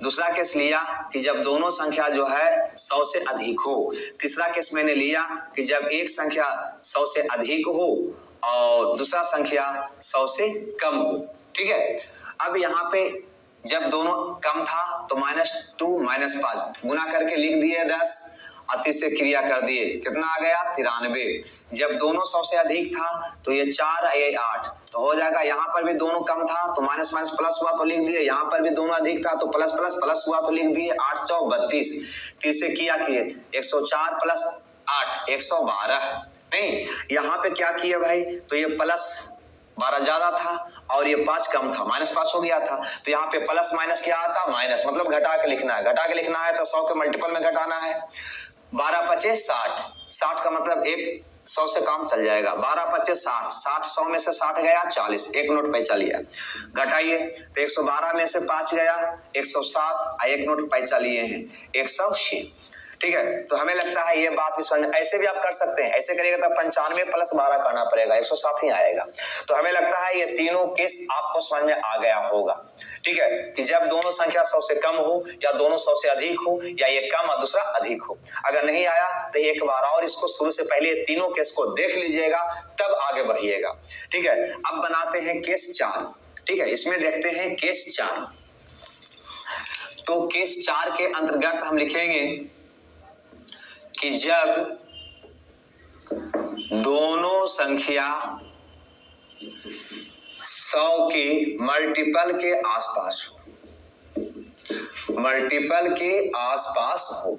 दूसरा केस लिया कि जब दोनों संख्या जो है 100 से अधिक हो। तीसरा केस मैंने लिया कि जब एक संख्या 100 से अधिक हो और दूसरा संख्या 100 से कम हो। ठीक है, अब यहाँ पे जब दोनों कम था तो -2 -5 गुना करके लिख दिए 10 और तीसरे क्रिया कर दिए, कितना आ गया? 93। जब दोनों 100 से अधिक था तो ये 4 ये 8 तो हो जाएगा। यहाँ पर भी दोनों कम था तो माइनस माइनस प्लस हुआ तो लिख दिए, यहाँ पर भी दोनों अधिक था तो प्लस प्लस प्लस हुआ तो लिख दिए। 8 चौक 32, तीसरे किया किए 104 प्लस 8 112। नहीं, यहाँ पे क्या किया भाई? तो ये प्लस 12 ज्यादा था और ये 5 कम था, -5 हो गया था। तो यहाँ पे प्लस माइनस क्या आता? माइनस, मतलब घटा के लिखना है। घटा के लिखना है तो 100 के मल्टीपल में घटाना है। 12 पचे 60, 60 का मतलब एक 100 से काम चल जाएगा। 12 पचे 60, 60 100 में से 60 गया 40, एक नोट पैसा लिया। घटाइए तो 112 में से 5 गया 107, एक नोट पैसा लिए हैं 106। ठीक है, तो हमें लगता है ये बात भी समझ। ऐसे भी आप कर सकते हैं, ऐसे करिएगा तो 95 प्लस 12 करना पड़ेगा, 107 ही आएगा। तो हमें लगता है ये तीनों केस आपको समझ में आ गया होगा। ठीक है, कि जब दोनों संख्या 100 से कम हो या दोनों 100 से अधिक हो या ये कम और दूसरा अधिक हो। अगर नहीं आया तो एक बार और इसको शुरू से पहले तीनों केस को देख लीजिएगा, तब आगे बढ़िएगा। ठीक है, अब बनाते हैं केस 4। ठीक है, इसमें देखते हैं केस 4। तो केस 4 के अंतर्गत हम लिखेंगे कि जब दोनों संख्या 100 के मल्टीपल के आसपास हो, मल्टीपल के आसपास हो।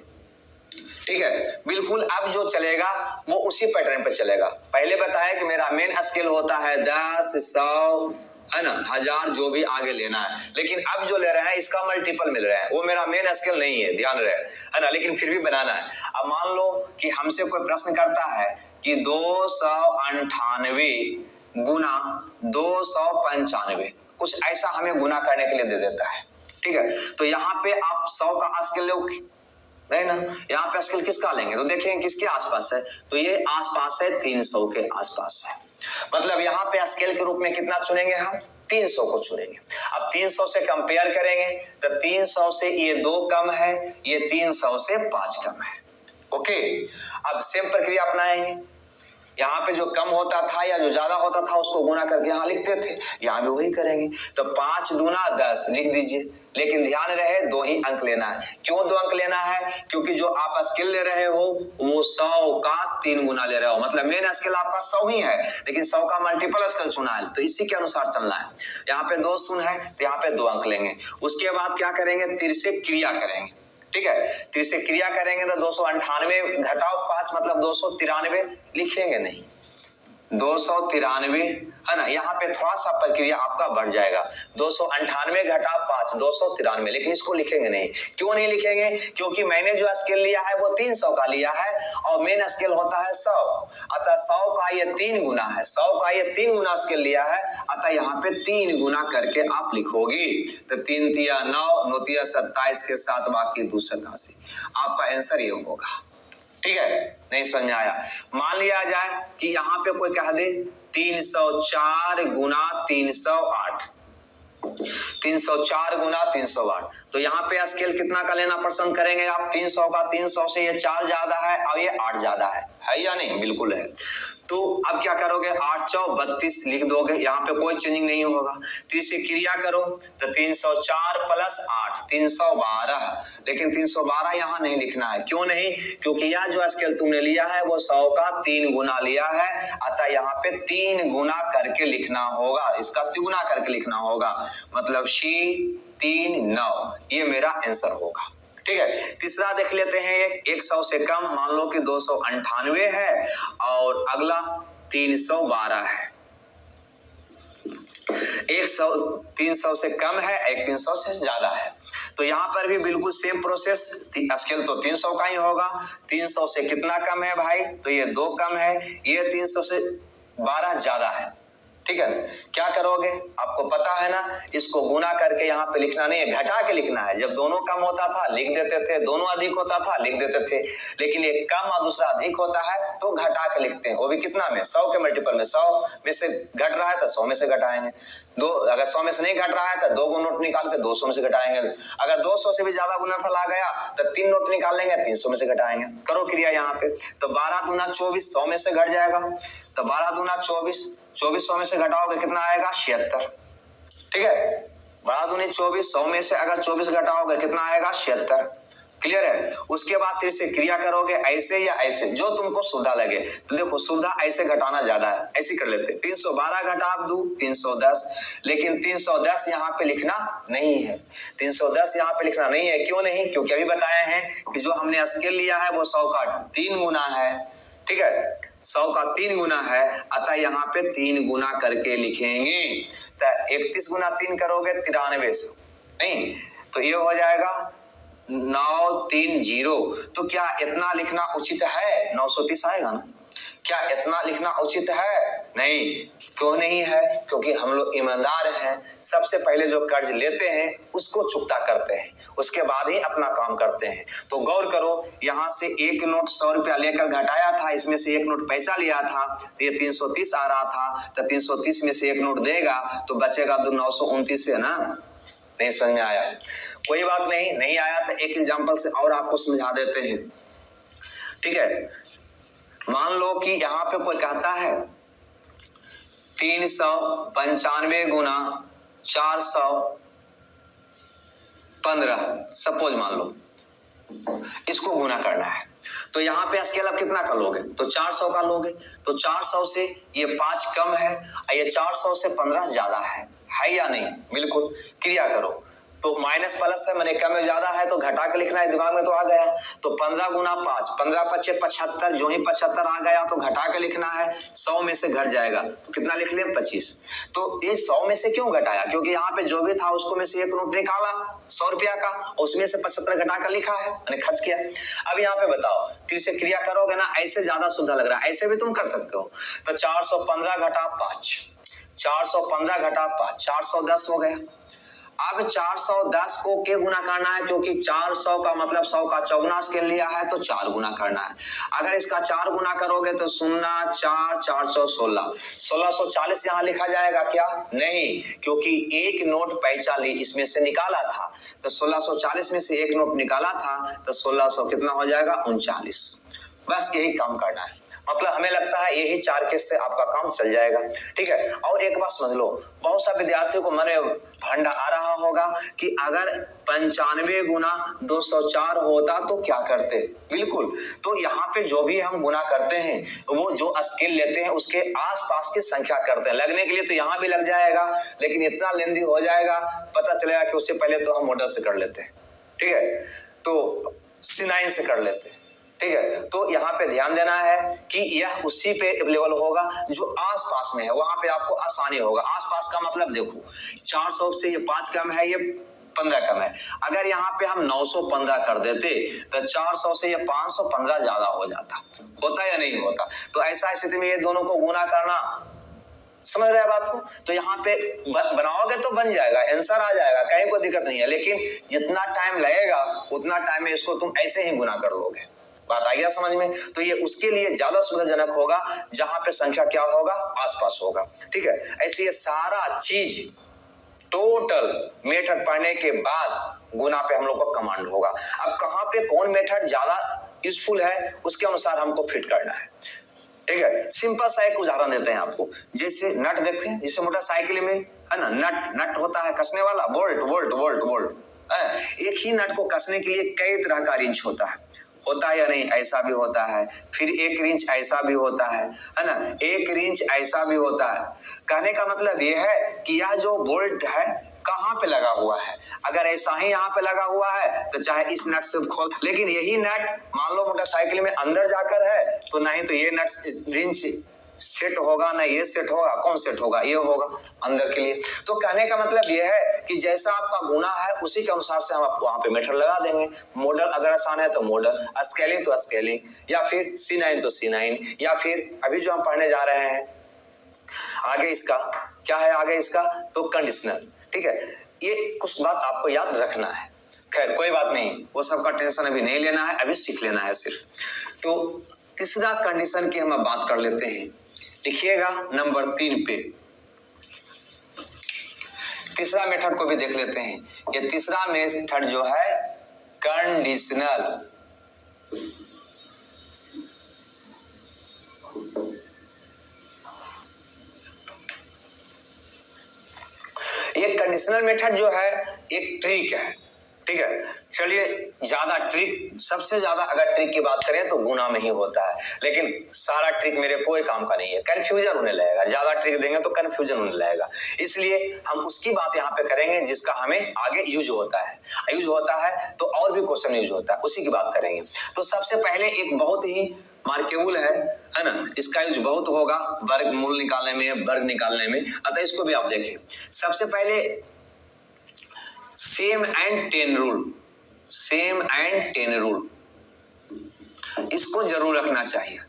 ठीक है, बिल्कुल अब जो चलेगा वो उसी पैटर्न पे चलेगा। पहले बताया कि मेरा मेन स्केल होता है 10 100, है ना, 1000, जो भी आगे लेना है। लेकिन अब जो ले रहे हैं इसका मल्टीपल मिल रहा है, वो मेरा मेन स्केल नहीं है, ध्यान रहे, है ना। लेकिन फिर भी बनाना है। अब मान लो कि हमसे कोई प्रश्न करता है कि 298 गुना 295, कुछ ऐसा हमें गुना करने के लिए दे देता है। ठीक है, तो यहाँ पे आप 100 का स्केल लोगे नहीं ना, यहाँ पे स्केल किसका लेंगे? तो देखेंगे किसके आसपास है, तो ये आसपास है 300 के आसपास है। मतलब यहाँ पे स्केल के रूप में कितना चुनेंगे हम? 300 को चुनेंगे। अब 300 से कंपेयर करेंगे तो 300 से ये 2 कम है, ये 300 से 5 कम है। ओके, अब सेम प्रक्रिया अपनाएंगे। यहाँ पे जो कम होता था या जो ज्यादा होता था उसको गुना करके यहाँ लिखते थे, यहाँ भी वही करेंगे। तो 5 दूना 10 लिख दीजिए, लेकिन ध्यान रहे 2 ही अंक लेना है। क्यों 2 अंक लेना है? क्योंकि जो आप स्केल ले रहे हो वो 100 का 3 गुना ले रहे हो, मतलब मेन स्केल आपका 100 ही है, लेकिन 100 का मल्टीपल स्केल चुना है, तो इसी के अनुसार चलना है। यहाँ पे 2 शून्य है तो यहाँ पे 2 अंक लेंगे। उसके बाद क्या करेंगे? तिरछे क्रिया करेंगे। ठीक है, तिरछे क्रिया करेंगे तो 298 घटाओ 5 मतलब 293 लिखेंगे नहीं, 293 है ना। यहाँ पे थोड़ा सा प्रक्रिया आपका बढ़ जाएगा, 298 घटा 5 293, लेकिन इसको लिखेंगे नहीं। क्यों नहीं लिखेंगे? क्योंकि मैंने जो स्केल लिया है वो 300 का लिया है और मेन स्केल होता है 100, अतः 100 का ये 3 गुना है, 100 का ये 3 गुना स्केल लिया है, अतः यहाँ पे 3 गुना करके आप लिखोगी। तो 3 तिया 9, 9 तिया 27 के साथ बाकी 287, आपका आंसर ये होगा। ठीक है, नहीं समझ में आया? मान लिया जाए कि यहाँ पे कोई कह दे 304 गुना 308, 304 गुना 308, तो यहाँ पे स्केल कितना का लेना पसंद करेंगे आप? 300 का। 300 से ये 4 ज्यादा है और ये 8 ज्यादा है या नहीं? बिल्कुल है। तो अब क्या करोगे? 8 चौ 32 लिख दोगे, यहाँ पे कोई चेंजिंग नहीं होगा। तिरछे क्रिया करो तो 304 प्लस 8 312, लेकिन 312 यहाँ नहीं लिखना है। क्यों नहीं? क्योंकि यह जो स्केल तुमने लिया है वो 100 का 3 गुना लिया है, अतः यहाँ पे 3 गुना करके लिखना होगा, इसका तिगुना करके लिखना होगा, मतलब C 3 9, ये मेरा आंसर होगा। ठीक है, तीसरा देख लेते हैं। 100 से कम, मान लो कि 298 है और अगला 312 है। 300 से कम है, 300 से ज्यादा है, तो यहाँ पर भी बिल्कुल सेम प्रोसेस। स्केल तो 300 का ही होगा। 300 से कितना कम है भाई? तो ये 2 कम है, ये 300 से 12 ज्यादा है। ठीक है, क्या करोगे? आपको पता है ना, इसको गुना करके यहाँ पे लिखना नहीं है, घटा के लिखना है। जब दोनों कम होता था लिख देते थे, दोनों अधिक होता था लिख देते थे, लेकिन एक कम और दूसरा अधिक होता है तो घटा के लिखते हैं। वो भी कितना में? 100 के मल्टीपल में। 100 में से घट रहा है तो 100 में से घटाएंगे। अगर 100 में से नहीं घट रहा है तो 2 को नोट निकाल के 200 में से घटाएंगे। अगर 200 से भी ज्यादा गुणनफल आ गया तो 3 नोट निकाल लेंगे, 300 में से घटाएंगे। करो क्रिया यहाँ पे, तो 12 दूना 24, 100 में से घट जाएगा, तो 12 दूना 24, 2400 में से घटाओगे कितना आएगा? 76। ठीक है, 12 दूनी 24, 100 में से अगर 24 घटाओगे कितना आएगा? 76। क्लियर है? उसके बाद फिर से क्रिया करोगे, ऐसे या ऐसे, जो तुमको सुविधा लगे। तो देखो सुविधा ऐसे घटाना ज्यादा है, ऐसे कर लेते। 312 घटा 2 310, लेकिन 310 यहाँ पे लिखना नहीं है। 310 यहाँ पे लिखना नहीं है। क्यों नहीं? क्योंकि अभी बताए हैं कि जो हमने स्केल लिया है वो 100 का 3 गुना है। ठीक है, 100 का 3 गुना है, अतः यहाँ पे 3 गुना करके लिखेंगे। तो 31 गुना 3 करोगे 9300, नहीं तो ये हो जाएगा 930। तो क्या इतना लिखना उचित है? 930 आएगा ना? क्या इतना लिखना उचित है? नहीं। क्यों नहीं है? क्योंकि हम लोग ईमानदार हैं, सबसे पहले जो कर्ज लेते हैं उसको चुकता करते हैं, उसके बाद ही अपना काम करते हैं। तो गौर करो, यहाँ से एक नोट 100 रुपया लेकर घटाया था, इसमें से एक नोट पैसा लिया था तो ये 330 आ रहा था, तो 330 में से एक नोट देगा तो बचेगा 929 है ना? नहीं समझ में आया? कोई बात नहीं, नहीं आया तो एक एग्जाम्पल से और आपको समझा देते हैं। ठीक है, मान लो कि यहाँ पे कोई कहता है 395 गुना 415, सपोज मान लो, इसको गुना करना है। तो यहाँ पे स्केल आप कितना का लोगे? तो 400 का लोगे। तो 400 से ये 5 कम है, ये 400 से 15 ज्यादा है या नहीं? बिल्कुल। क्रिया करो तो माइनस प्लस है, मैंने कम में ज्यादा है तो घटा के लिखना है, दिमाग में तो आ गया। तो 15 गुना 5, 15 पच्चे 75, जो ही 75 आ गया तो घटा के लिखना है, 100 में से घट जाएगा तो कितना लिख ले? 25। तो ये 100 में से क्यों घटाया? क्योंकि यहाँ पे जो भी था उसको में से एक नोट निकाला 100 रुपया का, उसमें से 75 घटा कर लिखा है, मैंने खर्च किया। अब यहाँ पे बताओ, तिरछे क्रिया करोगे ना, ऐसे ज्यादा सुविधा लग रहा है, ऐसे भी तुम कर सकते हो। तो 415 घटा 5, 415 घटा 5, 410 हो गया। अब 410 को के गुना करना है, क्योंकि 400 का मतलब 100 का चौगुना स्केल लिया है तो 4 गुना करना है। अगर इसका 4 गुना करोगे तो 0 4 416 1640 यहाँ लिखा जाएगा क्या? नहीं, क्योंकि एक नोट पैसा ली इसमें से निकाला था, तो 1640 में से एक नोट निकाला था तो 1600 कितना हो जाएगा? 39। बस यही काम करना है। मतलब हमें लगता है यही 4 केस से आपका काम चल जाएगा। ठीक है, और एक बात समझ लो, बहुत सा विद्यार्थियों को मन में भंडा आ रहा होगा कि अगर 95 गुना 204 होता तो क्या करते? बिल्कुल, तो यहाँ पे जो भी हम गुना करते हैं वो जो स्केल लेते हैं उसके आसपास की संख्या करते हैं। लगने के लिए तो यहाँ भी लग जाएगा, लेकिन इतना लेंदी हो जाएगा, पता चलेगा कि उससे पहले तो हम मॉडल से कर लेते हैं। ठीक है, तो C9 से कर लेते हैं। ठीक है, तो यहाँ पे ध्यान देना है कि यह उसी पे अवेलेबल होगा जो आसपास में है, वहां पे आपको आसानी होगा। आसपास का मतलब देखो, 400 से ये 5 कम है, ये 15 कम है। अगर यहाँ पे हम 915 कर देते तो 400 से ये 515 ज्यादा हो जाता। होता या नहीं होता? तो ऐसा स्थिति में ये दोनों को गुना करना, समझ रहे हैं बात को? तो यहाँ पे बनाओगे तो बन जाएगा, आंसर आ जाएगा, कहीं कोई दिक्कत नहीं है। लेकिन जितना टाइम लगेगा उतना टाइम में इसको तुम ऐसे ही गुना कर लोगे। बात आ गया समझ में? तो ये उसके लिए ज्यादा सुविधाजनक होगा जहां पे संख्या क्या होगा? आसपास होगा। ठीक है, ऐसे ये सारा चीज टोटल मेथड पढ़ने के बाद गुना पे हम लोग को कमांड होगा। अब कहां पे कौन मेथड ज्यादा यूजफुल है उसके अनुसार हमको फिट करना है। ठीक है, सिंपल सा एक उदाहरण देते हैं आपको। जैसे नट देखें, जैसे मोटरसाइकिल में है ना, नट होता है कसने वाला, बोल्ट बोल्ट बोल्ट बोल्ट। एक ही नट को कसने के लिए कई तरह का रिंच होता है या नहीं? ऐसा भी होता है, फिर एक रिंच ऐसा भी होता है ना, एक रिंच ऐसा भी होता है। कहने का मतलब यह है कि यह जो बोल्ट है कहाँ पे लगा हुआ है। अगर ऐसा ही यहाँ पे लगा हुआ है तो चाहे इस नट से खोल, लेकिन यही नट मान लो मोटरसाइकिल में अंदर जाकर है तो नहीं तो ये नट रिंच सेट होगा, ना ये सेट होगा। कौन सेट होगा? ये होगा अंदर के लिए। तो कहने का मतलब यह है कि जैसा आपका गुना है उसी के अनुसार से हम आपको वहां पे मेथड लगा देंगे। मॉडल अगर आसान है तो मॉडल, स्केलिंग तो स्केलिंग, या फिर C9 तो C9, या फिर अभी जो हम पढ़ने जा रहे हैं आगे इसका क्या है? आगे इसका तो कंडीशनल। ठीक है, ये कुछ बात आपको याद रखना है। खैर कोई बात नहीं, वो सब का टेंशन अभी नहीं लेना है, अभी सीख लेना है सिर्फ। तो तीसरा कंडीशन की हम बात कर लेते हैं। लिखिएगा नंबर 3 पे। तीसरा मेथड को भी देख लेते हैं। ये तीसरा मेथड जो है कंडीशनल। ये कंडीशनल मेथड जो है एक ट्रिक है। ठीक है, चलिए ज्यादा ट्रिक, सबसे ज्यादा अगर ट्रिक की बात करें तो गुना में ही होता है, लेकिन सारा ट्रिक मेरे कोई काम का नहीं है, कंफ्यूजन होने लगेगा। ज्यादा ट्रिक देंगे तो कंफ्यूजन होने लगेगा, इसलिए हम उसकी बात यहाँ पे करेंगे जिसका हमें आगे यूज होता है तो और भी क्वेश्चन यूज होता है, उसी की बात करेंगे। तो सबसे पहले एक बहुत ही मार्केबल है ना, इसका यूज बहुत होगा वर्गमूल निकालने में, वर्ग निकालने में, अतः इसको भी आप देखें। सबसे पहले सेम एंड 10 रूल, इसको जरूर रखना चाहिए।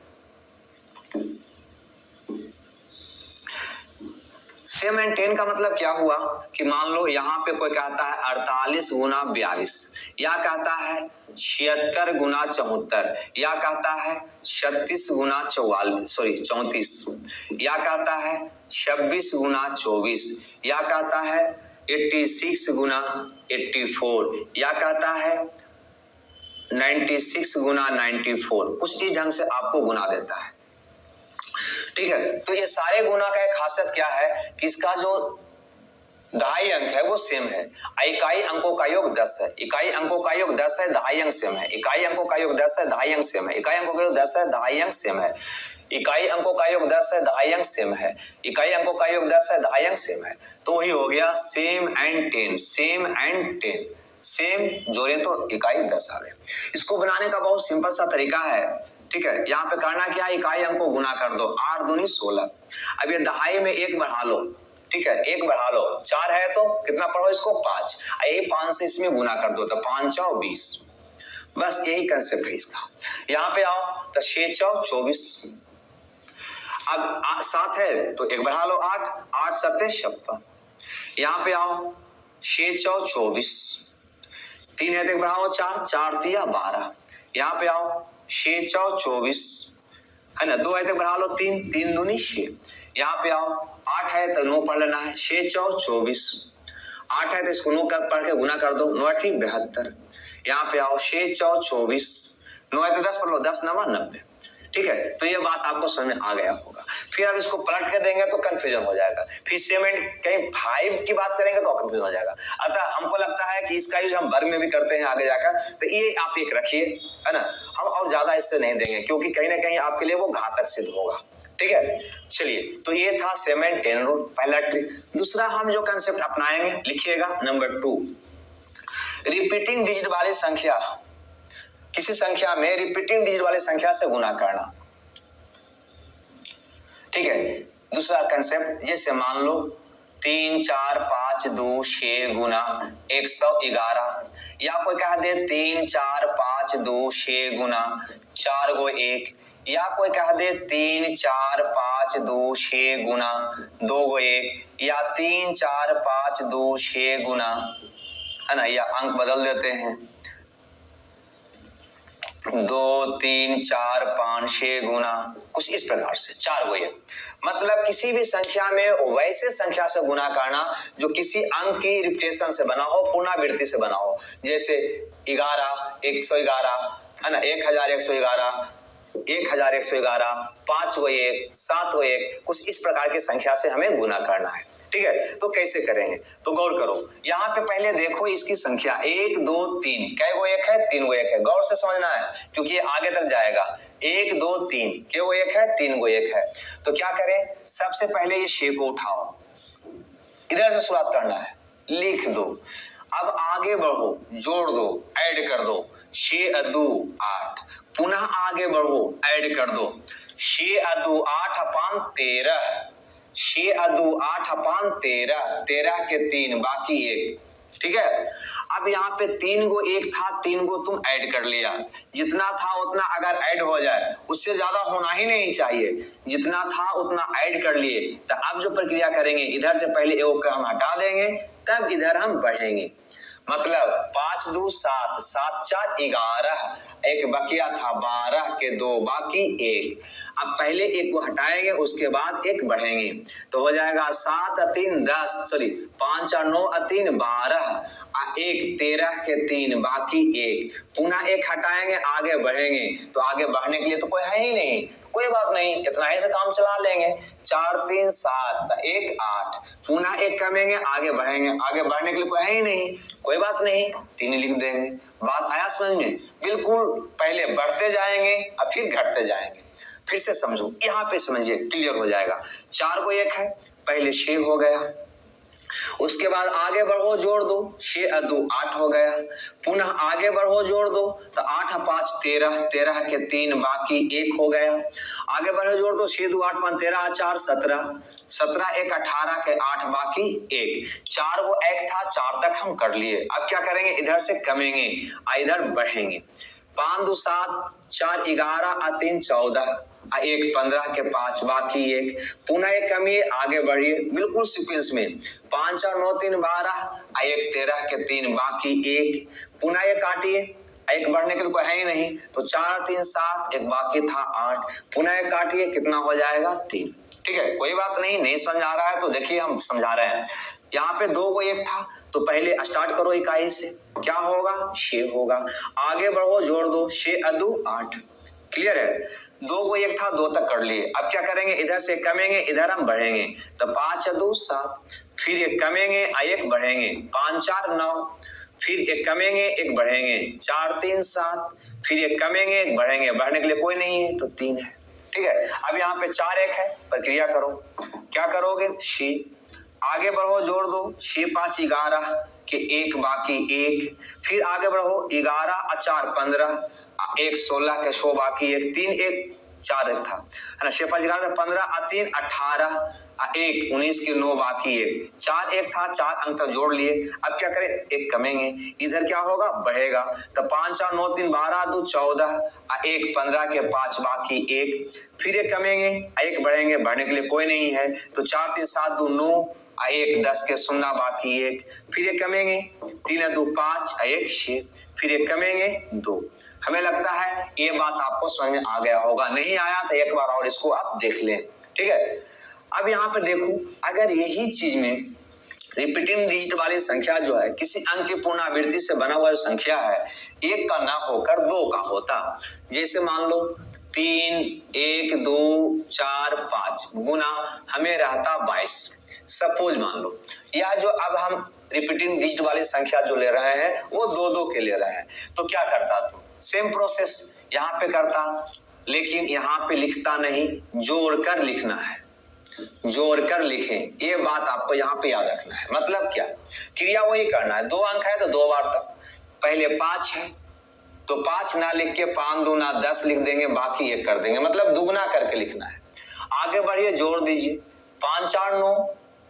सेम एंड 10 का मतलब क्या हुआ कि मान लो यहाँ पे कोई कहता है 48 गुना 42, या कहता है 76 गुना 74, या कहता है 36 गुना 34, या कहता है 26 गुना 24, या कहता है 86 गुना 84, या कहता है 96 गुना 94। कुछ इस ढंग से आपको गुना देता है। ठीक है, तो ये सारे गुना का एक खासियत क्या है कि इसका जो दहाई अंक है वो सेम है। इकाई अंकों का योग 10 है, इकाई अंकों का योग 10 है, दहाई अंक सेम है, इकाई अंकों का योग 10 है, दहाई अंक सेम है, इकाई अंकों का योग 10 है, दहाई अंक सेम है, इकाई अंकों का योग 10 है, दहाई अंक सेम है, इकाई अंकों का योग 10 है, दहाई अंक सेम है। तो वही हो गया same and 10, same and 10, same जोड़े तो इकाई 10 आ गए। इसको बनाने का बहुत सिंपल सा तरीका है। ठीक है, यहाँ पे करना क्या है, इकाई अंक को गुना कर दो, 8 दूनी 16। अब ये दहाई में 1 बढ़ा लो, ठीक है, 1 बढ़ा लो, 4 है तो कितना पढ़ो इसको 5, यही 5 से इसमें गुना कर दो तो 5 चौ 20। बस यही कंसेप्ट है इसका। यहाँ पे आओ तो 6 चौ 24, अब 7 है तो 1 बढ़ा लो 8, 8 7 56। यहाँ पे आओ 6 चौ 24, 3 है तो बढ़ाओ 4, 4 तिया 12, यहाँ पे आओ 6 चौ 24 है ना, 2 है तो बढ़ा लो 3, 3 दूनी 6, यहाँ पे आओ 8 है तो 9 पढ़ लेना है, 6 चौ 24, 8 है तो इसको 9 कर पढ़ के गुना कर दो, 9 8 72, यहाँ पे आओ 6 चौ 24, 9 है तो 10 पढ़ लो, 10 9 90, ठीक है। तो ये बात आपको समझ में आ गया होगा। फिर अब इसको पलट के देंगे तो कंफ्यूजन हो जाएगा, फिर सेमेंट कहीं 5 की बात करेंगे तो कंफ्यूजन हो जाएगा। अतः हमको लगता है कि इसका यूज हम वर्ग में भी करते हैं आगे जाकर, तो ये आप एक रखिए, है ना, हम और ज्यादा इससे नहीं देंगे क्योंकि कहीं ना कहीं आपके लिए वो घातक सिद्ध होगा, ठीक है। चलिए, तो ये था सेमेंट 10 रूल, पहला ट्रिक। दूसरा हम जो कंसेप्ट अपनाएंगे, लिखिएगा नंबर 2, रिपीटिंग डिजिट वाली संख्या, किसी संख्या में रिपीटिंग डिजिट वाली संख्या से गुना करना, ठीक है। दूसरा कंसेप्ट, जैसे मान लो 3 4 5 2 6 गुना 111, या कोई कह दे 3 4 5 2 6 गुना 4 गो 1, या कोई कह दे 3 4 5 2 6 गुना 2 गो 1, या 3 4 5 2 6 गुना, है ना, या अंक बदल देते हैं 2 3 4 5 6 गुना, कुछ इस प्रकार से 4 गो 1, मतलब किसी भी संख्या में वैसे संख्या से गुना करना जो किसी अंक की रिपीटेशन से बना हो, पुनरावृत्ति से बना हो, जैसे 11 111, है ना, 1111, 1111, 5 गो 1, 7 गो 1, कुछ इस प्रकार की संख्या से हमें गुना करना है, ठीक है। तो कैसे करेंगे, तो गौर करो, यहाँ पे पहले देखो इसकी संख्या 1 2 3, कै गो 1 है, 3 गो 1 है, गौर से समझना है क्योंकि ये आगे तक जाएगा। 1 2 3, कै गो 1 है, 3 गो 1 है, तो क्या करें, सबसे पहले ये 6 को उठाओ, इधर से शुरुआत करना है, लिख दो, अब आगे बढ़ो, जोड़ दो, ऐड कर दो, 6 2 8, पुनः आगे बढ़ो, ऐड कर दो, 6 2 8 अपान 13, 6 2 8 अपान 13, 13 के 3 बाकी 1, ठीक है। अब यहाँ पे 3 गो 1 था, 3 गो तुम ऐड कर लिया, जितना था उतना अगर ऐड हो जाए, उससे ज्यादा होना ही नहीं चाहिए, जितना था उतना ऐड कर लिए। तो अब जो प्रक्रिया करेंगे, इधर से पहले एक को हम हटा देंगे, तब इधर हम बढ़ेंगे, मतलब 5 2 7, 7 4 11, एक बकिया था 12 के 2 बाकी 1, अब पहले 1 को हटाएंगे, उसके बाद 1 बढ़ेंगे, तो हो जाएगा 7 3 10, सॉरी 5 4 9 3 12, 1 13 के 3 बाकी 1, पुनः 1 हटाएंगे, आगे बढ़ेंगे, तो आगे बढ़ने के लिए तो कोई है ही नहीं, कोई बात नहीं, इतना ही से काम चला लेंगे, 4 3 7 1 8, पुनः 1 कमेंगे, आगे बढ़ेंगे, आगे बढ़ने के लिए कोई है ही नहीं, कोई बात नहीं, 3 लिख देंगे। बात आया समझ में, बिल्कुल पहले बढ़ते जाएंगे और फिर घटते जाएंगे। फिर से समझो, यहाँ पे समझिए, क्लियर हो जाएगा। 4 को 1 है, पहले 6 हो गया, उसके बाद आगे बढ़ो, जोड़ दो, 6 2 8 हो गया, पुनः आगे बढ़ो, जोड़ दो, तो 8 5 13, 13 के 3 बाकी 1 हो गया, आगे बढ़ो, जोड़ दो, 6 2 8 5 13 4 17, 17 1 18 के 8 बाकी 1, 4 वो 1 था, 4 तक हम कर लिए। अब क्या करेंगे, इधर से कमेंगे, इधर बढ़ेंगे, 5 2 7, 4 11, 3 14, 1 15 के 5 बाकी 1, पुनः 1 कमिए, आगे बढ़िए, बिल्कुल सीक्वेंस में, 5 4 9 3 12, 1 13 के 3 बाकी 1, पुनः 1 काटिए, 1 बढ़ने के तो कोई है ही नहीं, तो 4 3 7, 1 बाकी था 8, पुनः 1 काटिए, कितना हो जाएगा 3, ठीक है। कोई बात नहीं समझ आ रहा है तो देखिए हम समझा रहे हैं। यहाँ पे 2 को 1 था, तो पहले स्टार्ट करो इकाई से, क्या होगा, 6 होगा, आगे बढ़ो, जोड़ दो, 6 2 8, क्लियर है। 2 को 1 था, 2 तक कर लिए। अब क्या करेंगे, इधर से कमेंगे, इधर हम बढ़ेंगे, तो 5 2 7, फिर 1 कमेंगे, 1 बढ़ेंगे, 5 4 9, फिर 1 कमेंगे, 1 बढ़ेंगे, 4 3 7, फिर 1 कमेंगे, 1 बढ़ेंगे, बढ़ने के लिए कोई नहीं है तो 3 है, ठीक है। अब यहाँ पे 4 1 है, प्रक्रिया करो, क्या करोगे, 6, आगे बढ़ो, जोड़ दो, 6 5 11 के 1 बाकी 1, फिर आगे बढ़ो, 11 4 15, 1 16 के 100 बाकी 1, 3 1 4 1 था, है ना, 6 5 11 15, 3 18, 1 19 के 9 बाकी 1, 4 1 था, 4 अंक जोड़ लिए। अब क्या करें, 1 कमेंगे, इधर क्या होगा, बढ़ेगा, तो 5 4 9 3 12 2 14, 1 15 के 5 बाकी 1, फिर 1 कमेंगे, 1 बढ़ेंगे, बढ़ने के लिए कोई नहीं है, तो 4 3 7 2 9, 1 10 के शून्य बाकी 1, फिर ये कमेंगे 3 2 5 1 6, फिर ये कमेंगे 2। हमें लगता है ये बात आपको समझ में आ गया होगा, नहीं आया तो एक बार और इसको आप देख लें। ठीक है, अब यहाँ पे देखो, अगर यही चीज में रिपीटिंग डिजिट वाली संख्या जो है किसी अंक की पुनरावृत्ति से बना हुआ संख्या है, 1 का ना होकर 2 का होता, जैसे मान लो 3 1 2 4 5 गुना हमें रहता 22। सपोज मान लो यह जो अब हम रिपीटिंग डिजिट वाली संख्या जो ले रहे हैं वो 2 के ले रहे हैं, तो क्या करता, तो सेम प्रोसेस यहाँ पे करता, लेकिन यहाँ पे लिखता नहीं, जोड़कर लिखना है, जोड़कर लिखें। ये बात आपको यहाँ पे याद रखना है। मतलब क्या, क्रिया वही करना है, 2 अंक है तो 2 बार तक, पहले 5 है तो 5 ना लिख के 5 2 ना 10 लिख देंगे, बाकी 1 कर देंगे, मतलब दुगना करके लिखना है। आगे बढ़िए, जोड़ दीजिए, 5 4 9,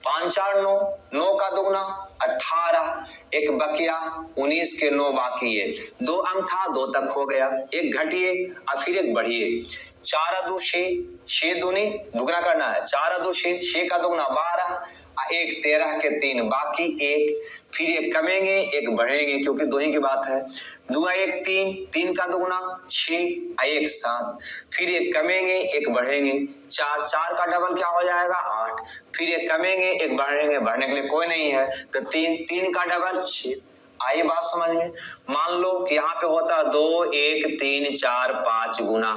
5 4 9, 9 का दुगना 18, एक बकिया 19 के 9 बाकी 1, 2 अंक था 2 तक हो गया, 1 घटिए और फिर 1 बढ़िए, 4 2 6, 6 दूनी दुगना करना है, 4 2 6, 6 का दुगना 12, 1 13 के 3 बाकी 1, फिर 1 कमेंगे 1 बढ़ेंगे क्योंकि 2 ही की बात है, 2 1 3, 3 का दुगना 6, 1 7, फिर 1 कमेंगे 1 बढ़ेंगे, 4 4 का डबल क्या हो जाएगा 8, फिर 1 कमेंगे 1 बढ़ेंगे, बढ़ने के लिए कोई नहीं है तो 3 3 का डबल 6। आइए बात समझ में, मान लो कि यहाँ पे होता 2 1 3 4 5 गुना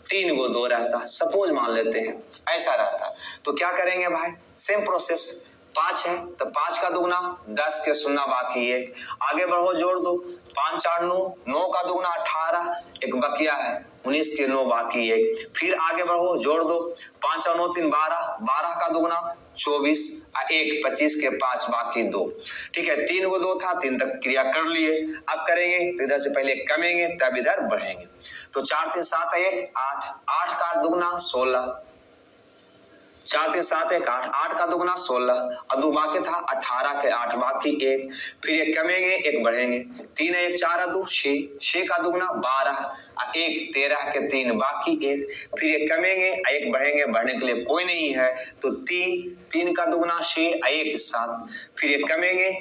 3 को 2 रहता, सपोज मान लेते हैं ऐसा रहता, तो क्या करेंगे भाई, सेम प्रोसेस, 5 है तो 5 का दुगना 10 के शून्य बाकी 1, आगे बढ़ो जोड़ दो, 5 4 9, 9 का दुगना 18, एक बकिया है 19 के 9 बाकी 1, फिर आगे बढ़ो जोड़ दो, 5 और 9 3 12, 12 का दुगना 24, 1 25 के 5 बाकी 2। ठीक है, 3 को 2 था, 3 तक क्रिया कर लिए, अब करेंगे तो इधर से पहले कमेंगे तब इधर बढ़ेंगे, तो 4 3 7 1 8, 8 का दुगना 16, 4 3 7 1 8, 8 का दुगना 16 और 2 बाकी था 18 के 8 बाकी 1, फिर 1 कमेंगे 1 बढ़ेंगे, 3 1 4 2 6, 6 का दुगना 12 और 1 13 के 3 बाकी 1, फिर 1 कमेंगे 1 बढ़ेंगे, बढ़ने के लिए कोई नहीं है तो 3 3 का दुगना 6 1 7, फिर 1 कमेंगे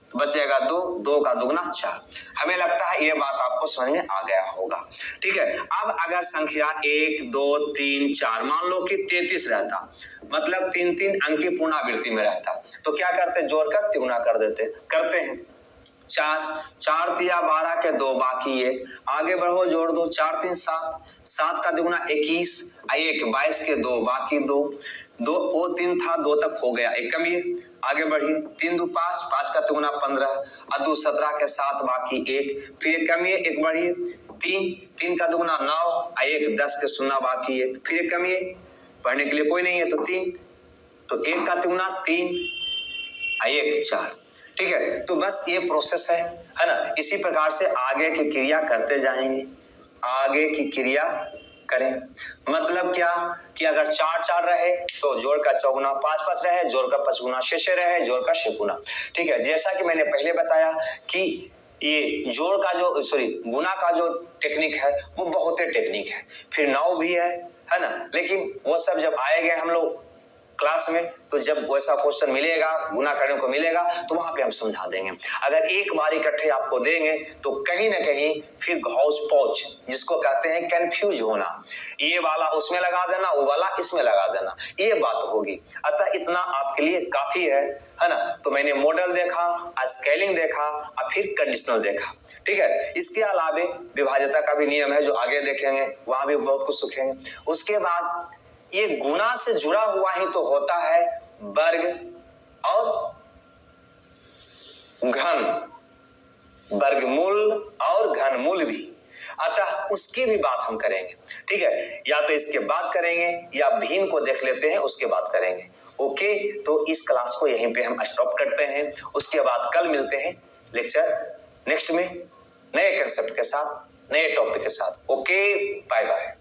तो बचेगा 2, 2 का दुगना 4। हमें लगता है ये बात आपको समझ में आ गया होगा। ठीक है, अब अगर संख्या 1 2 3 4 मान लो कि 33 रहता, मतलब 3 3 अंक की पुनरावृत्ति में रहता, तो क्या करते, जोड़कर तिगुना कर देते, करते हैं, 4 4 3 12 के 2 बाकी 1, आगे बढ़ो जोड़ दो, 4 3 7, 7 का दुगना 21, 1 22 के 2 बाकी 2, 2 वो 3 था 2 तक हो गया, 1 कमिए, आगे बढ़िए, 3 2 5, 5 का दुगना 15 और 2 17 के 7 बाकी 1, फिर 1 कमिए 1 बढ़िए, 3 3 का दुगना 9 और 1 10 के शून्य बाकी 1, फिर 1 कमिए, बढ़ने के लिए कोई नहीं है तो 3, तो 1 का दुगना 3 और 1 4। ठीक है, तो बस ये प्रोसेस है ना, इसी प्रकार से आगे की क्रिया करते जाएंगे, आगे की क्रिया करें। मतलब क्या कि अगर 4 4 रहे तो जोड़ का चौगुना, 5 5 रहे जोड़ का पचगुना, 6 6 रहे जोड़ का छगुना। ठीक है, जैसा कि मैंने पहले बताया कि ये जोड़ का जो गुना का जो टेक्निक है वो बहुत ही टेक्निक है, फिर 9 भी है ना, लेकिन वो सब जब आएंगे हम लोग क्लास में तो जब वैसा क्वेश्चन मिलेगा, गुना करने को मिलेगा तो वहां पे हम समझा देंगे। अगर एक बार इकट्ठे आपको देंगे तो कहीं ना कहीं फिर घौच पौच जिसको कहते हैं कंफ्यूज होना, ये वाला उसमें लगा देना, वो वाला इसमें लगा देना, ये बात होगी। अतः इतना आपके लिए काफी है ना। तो मैंने मॉडल देखा, स्केलिंग देखा और फिर कंडीशनल देखा। ठीक है, इसके अलावे विभाज्यता का भी नियम है जो आगे देखेंगे, वहां भी बहुत कुछ सीखेंगे। उसके बाद ये गुना से जुड़ा हुआ ही तो होता है वर्ग और घन, वर्गमूल और घनमूल भी, अतः उसकी भी बात हम करेंगे। ठीक है, या तो इसके बाद करेंगे या भिन्न को देख लेते हैं उसके बाद करेंगे। ओके, तो इस क्लास को यहीं पे हम स्टॉप करते हैं, उसके बाद कल मिलते हैं लेक्चर नेक्स्ट में नए कंसेप्ट के साथ, नए टॉपिक के साथ। Okay, bye bye.